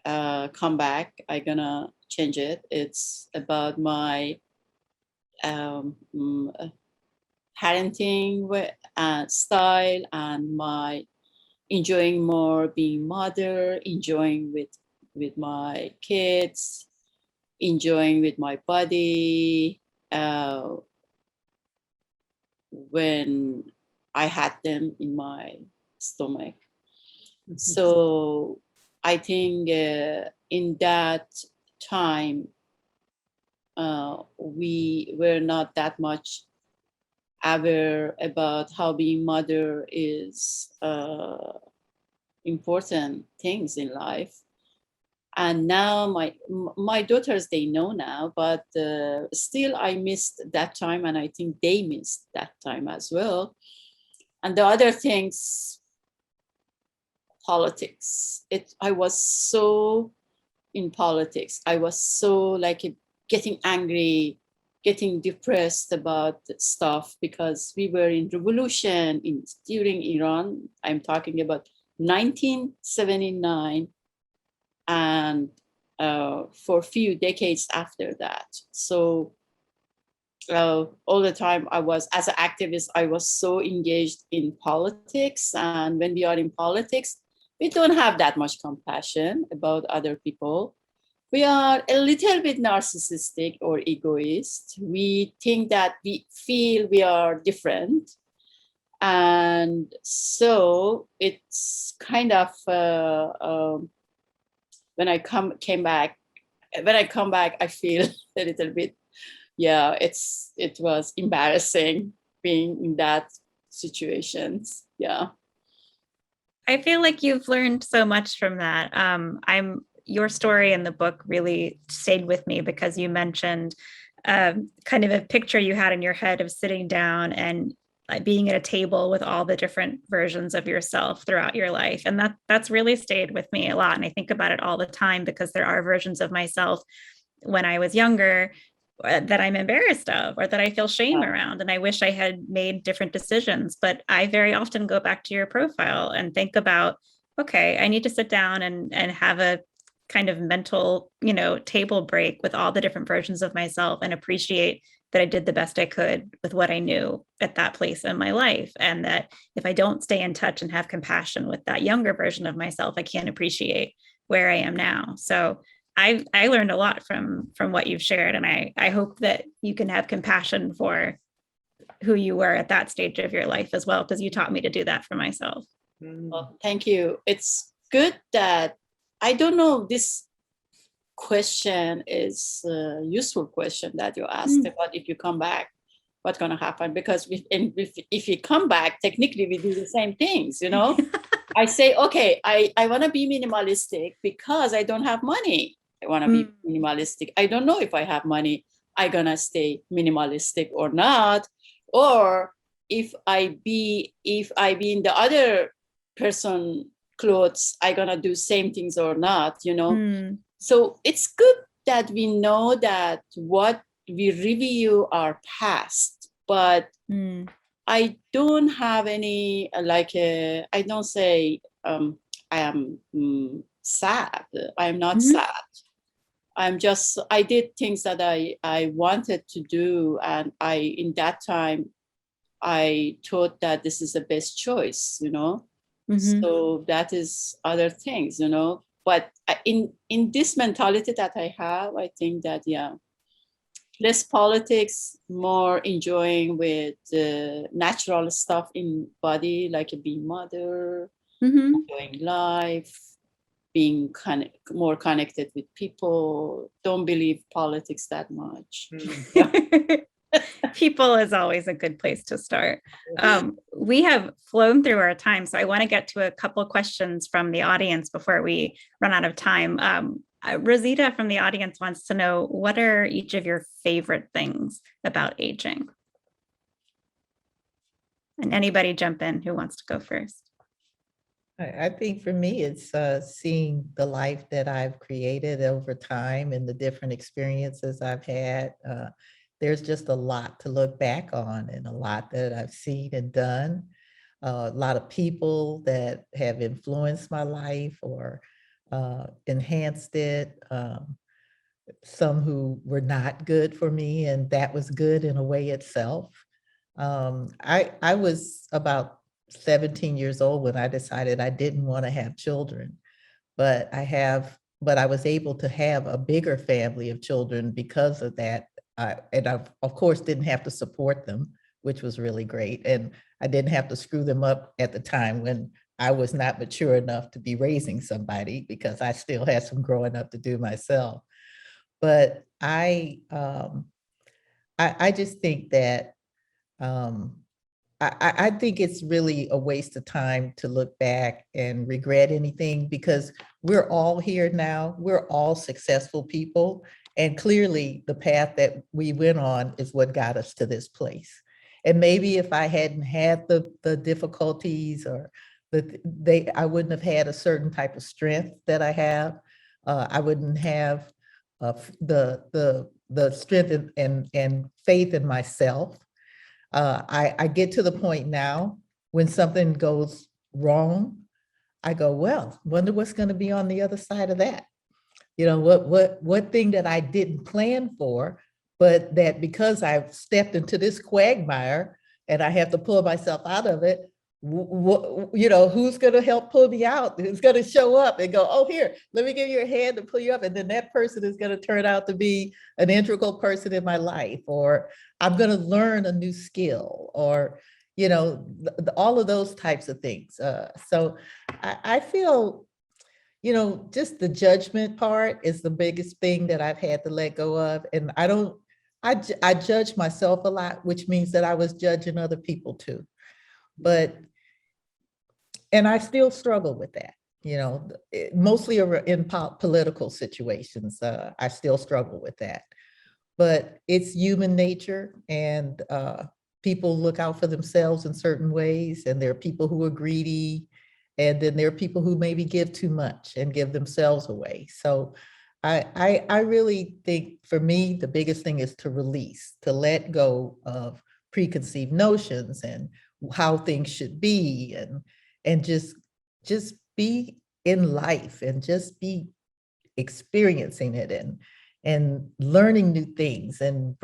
come back, I'm gonna change it. It's about my parenting style and my enjoying more being mother, enjoying with my kids, enjoying with my body when I had them in my stomach. So I think in that time we were not that much aware about how being mother is important things in life. And now my daughters, they know now, but still I missed that time, and I think they missed that time as well. And the other things, politics. I was so in politics. I was so like getting angry, getting depressed about stuff because we were in revolution during Iran. I'm talking about 1979 and for a few decades after that. So all the time I was, as an activist, I was so engaged in politics. And when we are in politics, we don't have that much compassion about other people. We are a little bit narcissistic or egoist. We think that we feel we are different. And so it's kind of, when I come back, I feel a little bit, yeah, it was embarrassing being in that situations. Yeah. I feel like you've learned so much from that. Your story in the book really stayed with me because you mentioned kind of a picture you had in your head of sitting down and being at a table with all the different versions of yourself throughout your life. And that's really stayed with me a lot. And I think about it all the time because there are versions of myself when I was younger that I'm embarrassed of or that I feel shame around. And I wish I had made different decisions. But I very often go back to your profile and think about, okay, I need to sit down and have a kind of mental, table break with all the different versions of myself and appreciate that I did the best I could with what I knew at that place in my life. And that if I don't stay in touch and have compassion with that younger version of myself, I can't appreciate where I am now. So I learned a lot from what you've shared. And I hope that you can have compassion for who you were at that stage of your life as well, because you taught me to do that for myself. Well, thank you. It's good that, I don't know, this question is a useful question that you asked about if you come back, what's going to happen? Because if you come back, technically we do the same things, I say, okay, I want to be minimalistic because I don't have money. I want to be minimalistic. I don't know if I have money, I'm going to stay minimalistic or not. Or if I be in the other person clothes, I gonna do same things or not, So it's good that we know that what we review our past, but I don't have any I don't say I am sad. I'm not sad. I did things that I wanted to do, and in that time I thought that this is the best choice, So that is other things, But in this mentality that I have, I think that, yeah, less politics, more enjoying with natural stuff in body, like being mother, enjoying life, being more connected with people. Don't believe politics that much. People is always a good place to start. We have flown through our time, so I want to get to a couple of questions from the audience before we run out of time. Rosita from the audience wants to know, what are each of your favorite things about aging? And anybody jump in who wants to go first. I think for me, it's seeing the life that I've created over time and the different experiences I've had. There's just a lot to look back on and a lot that I've seen and done. A lot of people that have influenced my life or enhanced it. Some who were not good for me, and that was good in a way itself. I was about 17 years old when I decided I didn't want to have children, but I was able to have a bigger family of children because of that. And I, of course, didn't have to support them, which was really great. And I didn't have to screw them up at the time when I was not mature enough to be raising somebody, because I still had some growing up to do myself. But I just think that I think it's really a waste of time to look back and regret anything, because we're all here now. We're all successful people. And clearly the path that we went on is what got us to this place. And maybe if I hadn't had the difficulties or I wouldn't have had a certain type of strength that I have. I wouldn't have the strength and faith in myself. I get to the point now when something goes wrong, I go, well, wonder what's going to be on the other side of that. You know, what thing that I didn't plan for, but that because I've stepped into this quagmire and I have to pull myself out of it, who's going to help pull me out? Who's going to show up and go, oh, here, let me give you a hand to pull you up. And then that person is going to turn out to be an integral person in my life, or I'm going to learn a new skill, or, all of those types of things. So I feel, just the judgment part is the biggest thing that I've had to let go of. And I judge myself a lot, which means that I was judging other people too. And I still struggle with that, mostly in political situations. I still struggle with that, but it's human nature, and people look out for themselves in certain ways. And there are people who are greedy, and then there are people who maybe give too much and give themselves away. So I really think for me, the biggest thing is to release, to let go of preconceived notions and how things should be, and just be in life and just be experiencing it and learning new things and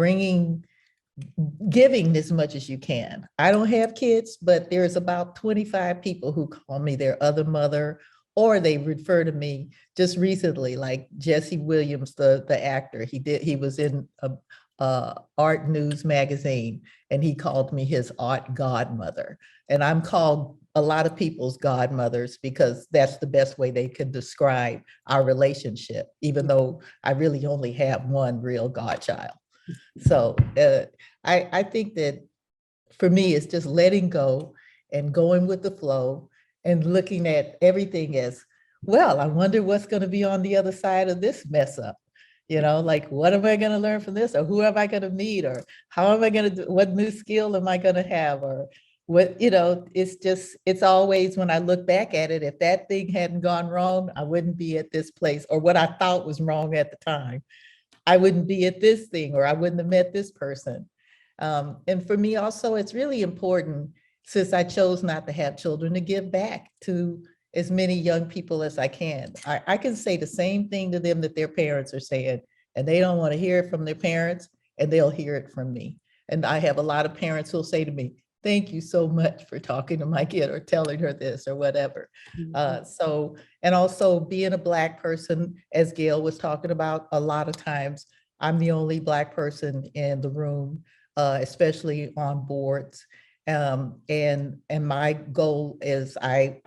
giving as much as you can. I don't have kids, but there's about 25 people who call me their other mother, or they refer to me just recently, like Jesse Williams, the actor. He was in a Art News magazine, and he called me his art godmother. And I'm called a lot of people's godmothers because that's the best way they can describe our relationship, even though I really only have one real godchild. So I think that for me, it's just letting go and going with the flow and looking at everything as, well, I wonder what's going to be on the other side of this mess up. Like, what am I going to learn from this? Or who am I going to meet? Or how am I going to do? What new skill am I going to have? Or what, it's always, when I look back at it, if that thing hadn't gone wrong, I wouldn't be at this place, or what I thought was wrong at the time, I wouldn't be at this thing, or I wouldn't have met this person. And for me also, it's really important, since I chose not to have children, to give back to as many young people as I can. I can say the same thing to them that their parents are saying, and they don't want to hear it from their parents, and they'll hear it from me. And I have a lot of parents who'll say to me, thank you so much for talking to my kid or telling her this or whatever. So, and also being a Black person, as Gail was talking about, a lot of times I'm the only Black person in the room, especially on boards. And my goal is, I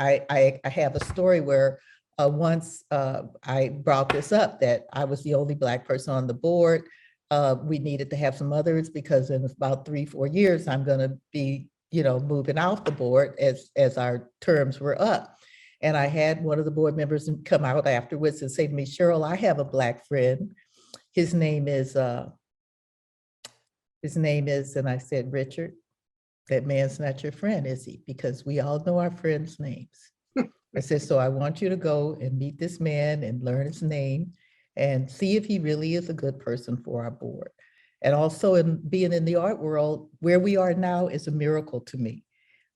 have a story where once I brought this up, that I was the only Black person on the board. We needed to have some others because in about 3-4 years, I'm going to be, moving off the board as our terms were up. And I had one of the board members come out afterwards and say to me, Cheryl, I have a Black friend. His name is, and I said, Richard, that man's not your friend, is he? Because we all know our friends' names. I said, so I want you to go and meet this man and learn his name and see if he really is a good person for our board. And also in being in the art world, where we are now is a miracle to me.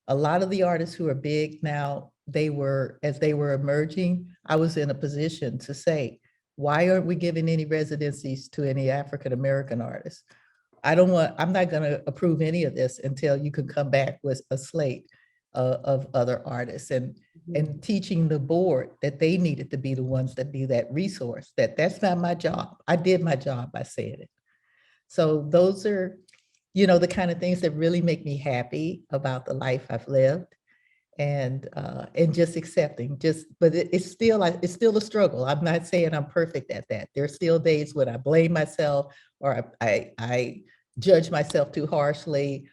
A lot of the artists who are big now, as they were emerging, I was in a position to say, why aren't we giving any residencies to any African-American artists? I'm not going to approve any of this until you can come back with a slate of other artists and teaching the board that they needed to be the ones that be that resource, that's not my job. I did my job by saying it. So those are, the kind of things that really make me happy about the life I've lived and just accepting, but it's still a struggle. I'm not saying I'm perfect at that. There are still days when I blame myself or I judge myself too harshly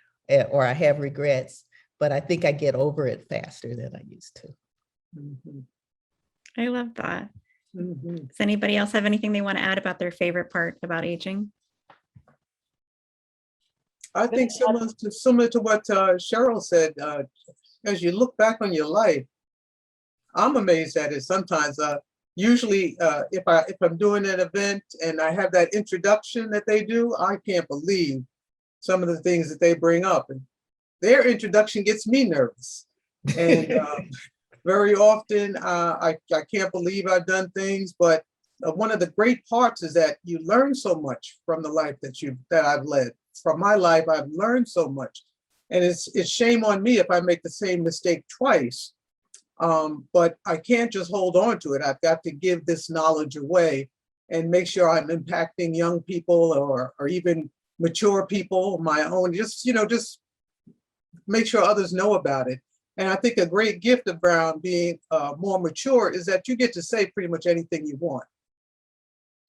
or I have regrets, but I think I get over it faster than I used to. Mhm. I love that. Mhm. Does anybody else have anything they want to add about their favorite part about aging? I think similar to what Cheryl said, as you look back on your life, I'm amazed at it sometimes. Usually, if I'm doing an event and I have that introduction that they do, I can't believe some of the things that they bring up. And their introduction gets me nervous. And very often, I can't believe I've done things, but one of the great parts is that you learn so much from the life that I've led. From my life, I've learned so much. And it's shame on me if I make the same mistake twice. But I can't just hold on to it. I've got to give this knowledge away and make sure I'm impacting young people or even mature people, my own, just make sure others know about it. And I think a great gift of Brown being more mature is that you get to say pretty much anything you want.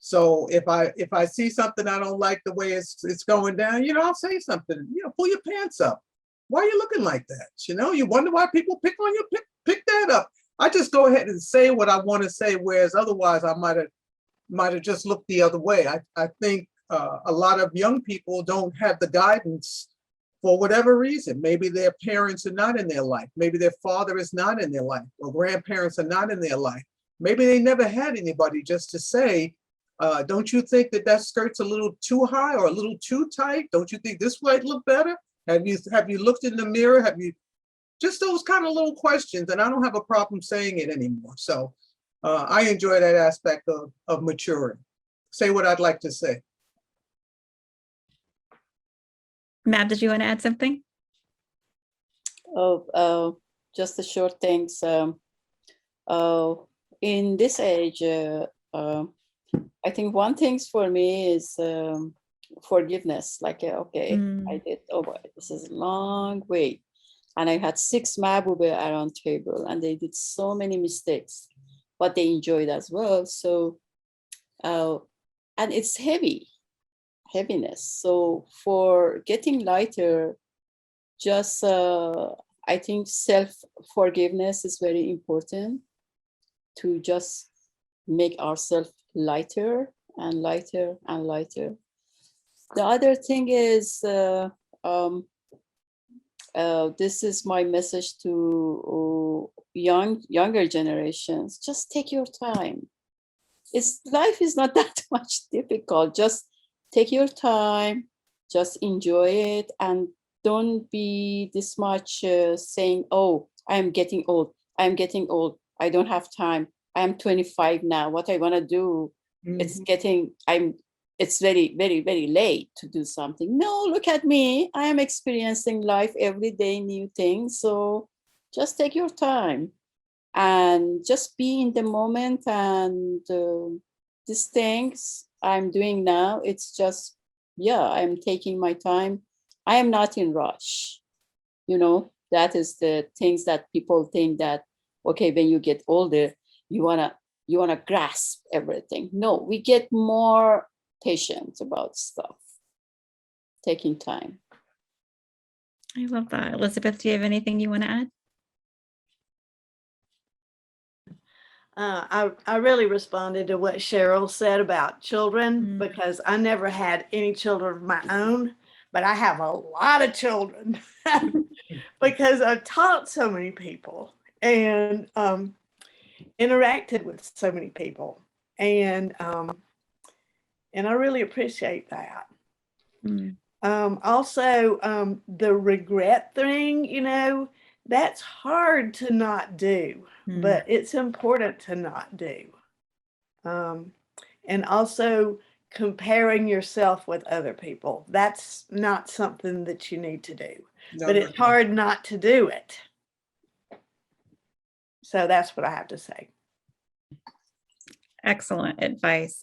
So if I see something I don't like the way it's going down, I'll say something, pull your pants up. Why are you looking like that? You wonder why people pick on you, pick that up. I just go ahead and say what I want to say, whereas otherwise I might have just looked the other way. I think a lot of young people don't have the guidance for whatever reason. Maybe their parents are not in their life. Maybe their father is not in their life, or grandparents are not in their life. Maybe they never had anybody just to say, don't you think that skirt's a little too high or a little too tight? Don't you think this might look better? Have you looked in the mirror? Just those kind of little questions? And I don't have a problem saying it anymore. So I enjoy that aspect of maturing. Say what I'd like to say. Matt, did you want to add something? Just the short things. In this age, I think one thing for me is forgiveness. Like, okay, I did, this is a long way. And I had 6 Mabube around table and they did so many mistakes, but they enjoyed as well. So, and it's heaviness. So for getting lighter, just, I think self-forgiveness is very important to just make ourselves lighter and lighter and lighter. The other thing is, this is my message to younger generations. Just take your time. Life is not that much difficult. Just take your time, just enjoy it, and don't be this much saying, oh, I'm getting old. I don't have time. I'm 25 now. What I want to do, it's very, very, very late to do something. No, look at me. I am experiencing life every day, new things. So just take your time and just be in the moment. And these things I'm doing now, it's just, I'm taking my time. I am not in rush. That is the things that people think that, okay, when you get older, you wanna grasp everything. No, we get more patient about stuff, taking time. I love that. Elizabeth, do you have anything you want to add? I really responded to what Cheryl said about children because I never had any children of my own, but I have a lot of children because I've taught so many people and interacted with so many people, and I really appreciate that. Also, the regret thing, you know, that's hard to not do, but it's important to not do. And also comparing yourself with other people. That's not something that you need to do, but it's hard not to do it. So that's what I have to say. Excellent advice.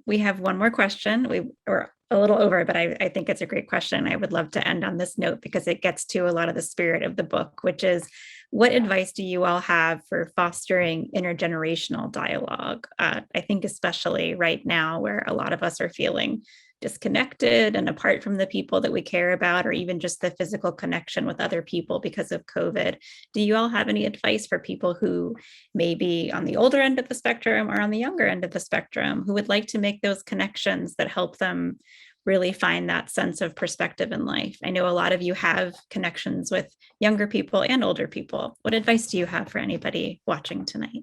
We have one more question. We're a little over, but I think it's a great question. I would love to end on this note because it gets to a lot of the spirit of the book, which is, what advice do you all have for fostering intergenerational dialogue? I think especially right now where a lot of us are feeling disconnected and apart from the people that we care about, or even just the physical connection with other people because of COVID. Do you all have any advice for people who may be on the older end of the spectrum or on the younger end of the spectrum who would like to make those connections that help them really find that sense of perspective in life? I know a lot of you have connections with younger people and older people. What advice do you have for anybody watching tonight?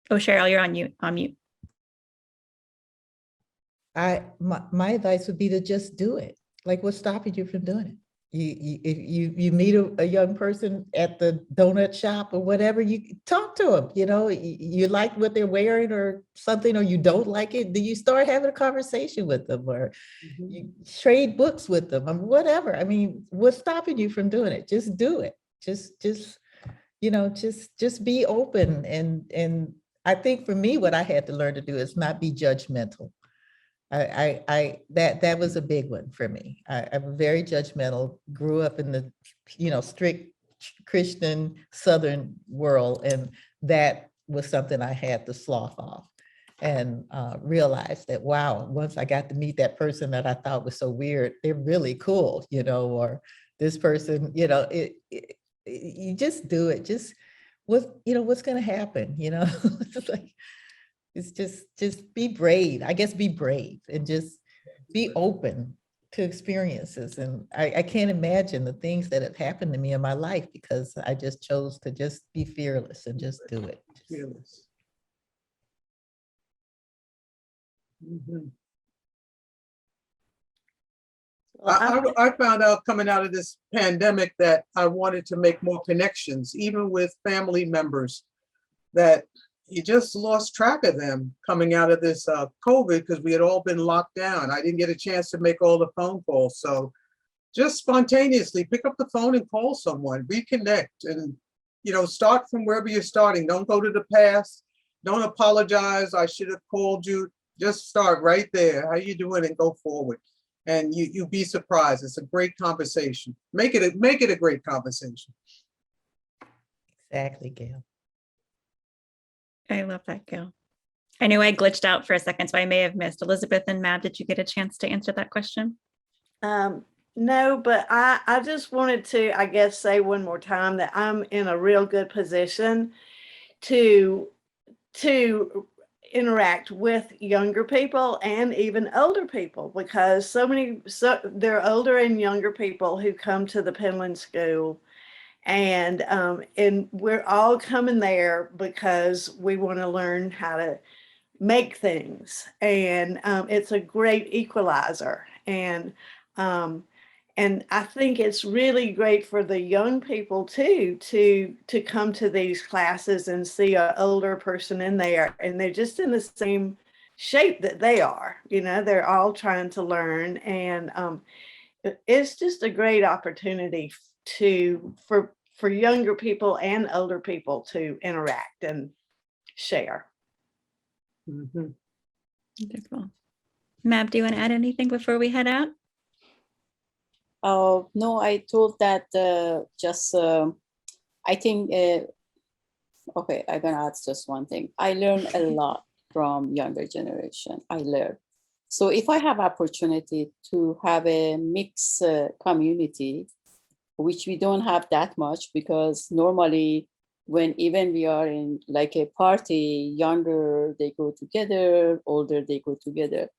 Oh, Cheryl, you're on mute. My advice would be to just do it. Like, what's stopping you from doing it? If you meet a young person at the donut shop or whatever, you talk to them. You know, you like what they're wearing or something, or you don't like it, then you start having a conversation with them, or you trade books with them, or whatever. I mean, what's stopping you from doing it? Just do it. Just you know, just be open. And I think for me, what I had to learn to do is not be judgmental. That was a big one for me. I'm very judgmental, grew up in the, you know, strict Christian Southern world. And that was something I had to slough off and realized that, wow, once I got to meet that person that I thought was so weird, they're really cool, you know, or this person, you know, you just do it. Just what's going to happen, you know, it's like, it's just be brave. I guess be brave and just be open to experiences. And I can't imagine the things that have happened to me in my life because I just chose to just be fearless and just do it. Fearless. I found out coming out of this pandemic that I wanted to make more connections, even with family members, that you just lost track of them coming out of this COVID because we had all been locked down. I didn't get a chance to make all the phone calls. So just spontaneously pick up the phone and call someone, reconnect, and, you know, start from wherever you're starting. Don't go to the past. Don't apologize. I should have called you. Just start right there. How you doing? And go forward. And you'll be surprised. It's a great conversation. Make it a great conversation. Exactly, Gail. I love that, Gail. I know I glitched out for a second, so I may have missed. Elizabeth and Matt, did you get a chance to answer that question? No, but I just wanted to, I guess, say one more time that I'm in a real good position to interact with younger people and even older people, because there are older and younger people who come to the Penland School, and we're all coming there because we want to learn how to make things, and it's a great equalizer. And I think it's really great for the young people too, to come to these classes and see an older person in there, and they're just in the same shape that they are. You know, they're all trying to learn, and it's just a great opportunity for younger people and older people to interact and share. Wonderful. Mab, do you want to add anything before we head out? No, I told that I think, okay, I'm gonna add just one thing. I learned a lot from younger generation. I learn. So if I have opportunity to have a mixed community, which we don't have that much, because normally when even we are in like a party, younger they go together, older they go together.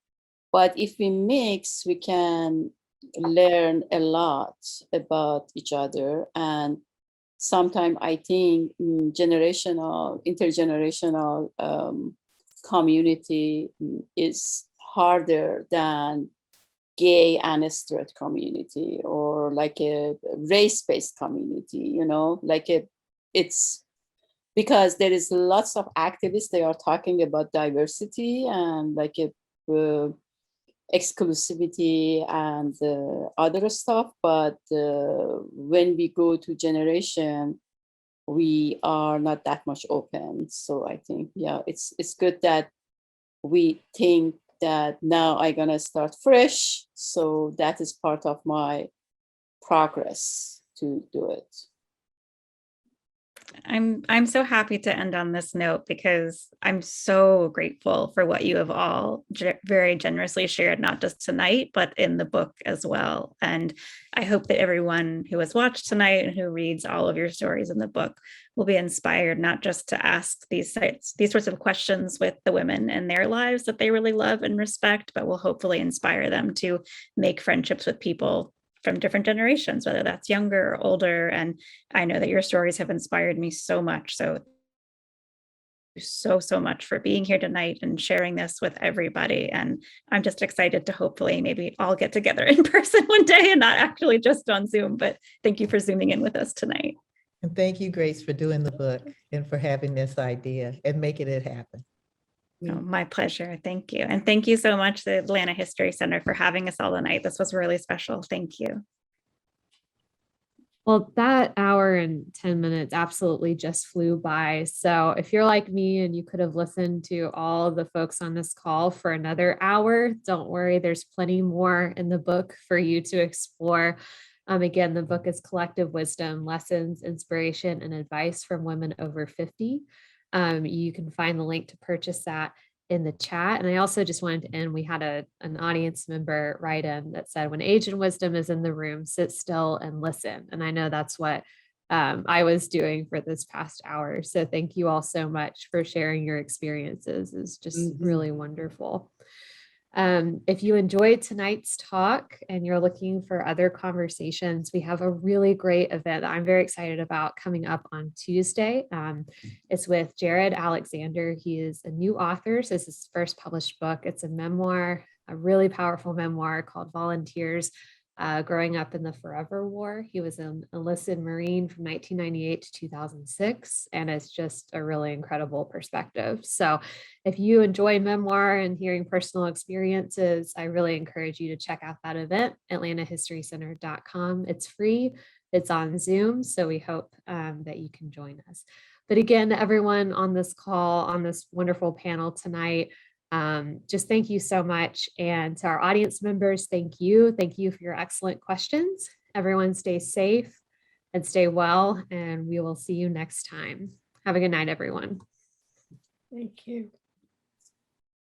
But if we mix, we can learn a lot about each other. And sometimes I think intergenerational community is harder than gay and straight community, or like a race-based community, it's because there is lots of activists, they are talking about diversity and like exclusivity and other stuff. But when we go to generation, we are not that much open. So I think, yeah, it's good that we think that now I'm gonna start fresh. So that is part of my progress to do it. I'm so happy to end on this note, because I'm so grateful for what you have all very generously shared, not just tonight, but in the book as well. And I hope that everyone who has watched tonight and who reads all of your stories in the book will be inspired, not just to ask these sorts of questions with the women in their lives that they really love and respect, but will hopefully inspire them to make friendships with people from different generations, whether that's younger or older. And I know that your stories have inspired me so much. So much for being here tonight and sharing this with everybody. And I'm just excited to hopefully maybe all get together in person one day and not actually just on Zoom. But thank you for Zooming in with us tonight. And thank you, Grace, for doing the book and for having this idea and making it happen. Oh, my pleasure. Thank you. And thank you so much, the Atlanta History Center, for having us all tonight. This was really special. Thank you. Well, that hour and 10 minutes absolutely just flew by. So if you're like me and you could have listened to all the folks on this call for another hour, don't worry, there's plenty more in the book for you to explore. Again, the book is Collective Wisdom, Lessons, Inspiration, and Advice from Women Over 50. You can find the link to purchase that in the chat. And I also just wanted to end, we had an audience member write in that said, when age and wisdom is in the room, sit still and listen. And I know that's what I was doing for this past hour. So thank you all so much for sharing your experiences. It's just really wonderful. If you enjoyed tonight's talk and you're looking for other conversations, we have a really great event that I'm very excited about coming up on Tuesday. It's with Jared Alexander. He is a new author. So this is his first published book. It's a memoir, a really powerful memoir called Volunteers, growing up in the Forever War. He was an enlisted Marine from 1998 to 2006, and it's just a really incredible perspective. So if you enjoy memoir and hearing personal experiences, I really encourage you to check out that event, atlantahistorycenter.com. It's free. It's on Zoom. So we hope that you can join us. But again, everyone on this call, on this wonderful panel tonight, just thank you so much. And to our audience members, thank you. Thank you for your excellent questions. Everyone stay safe and stay well, and we will see you next time. Have a good night, everyone. Thank you.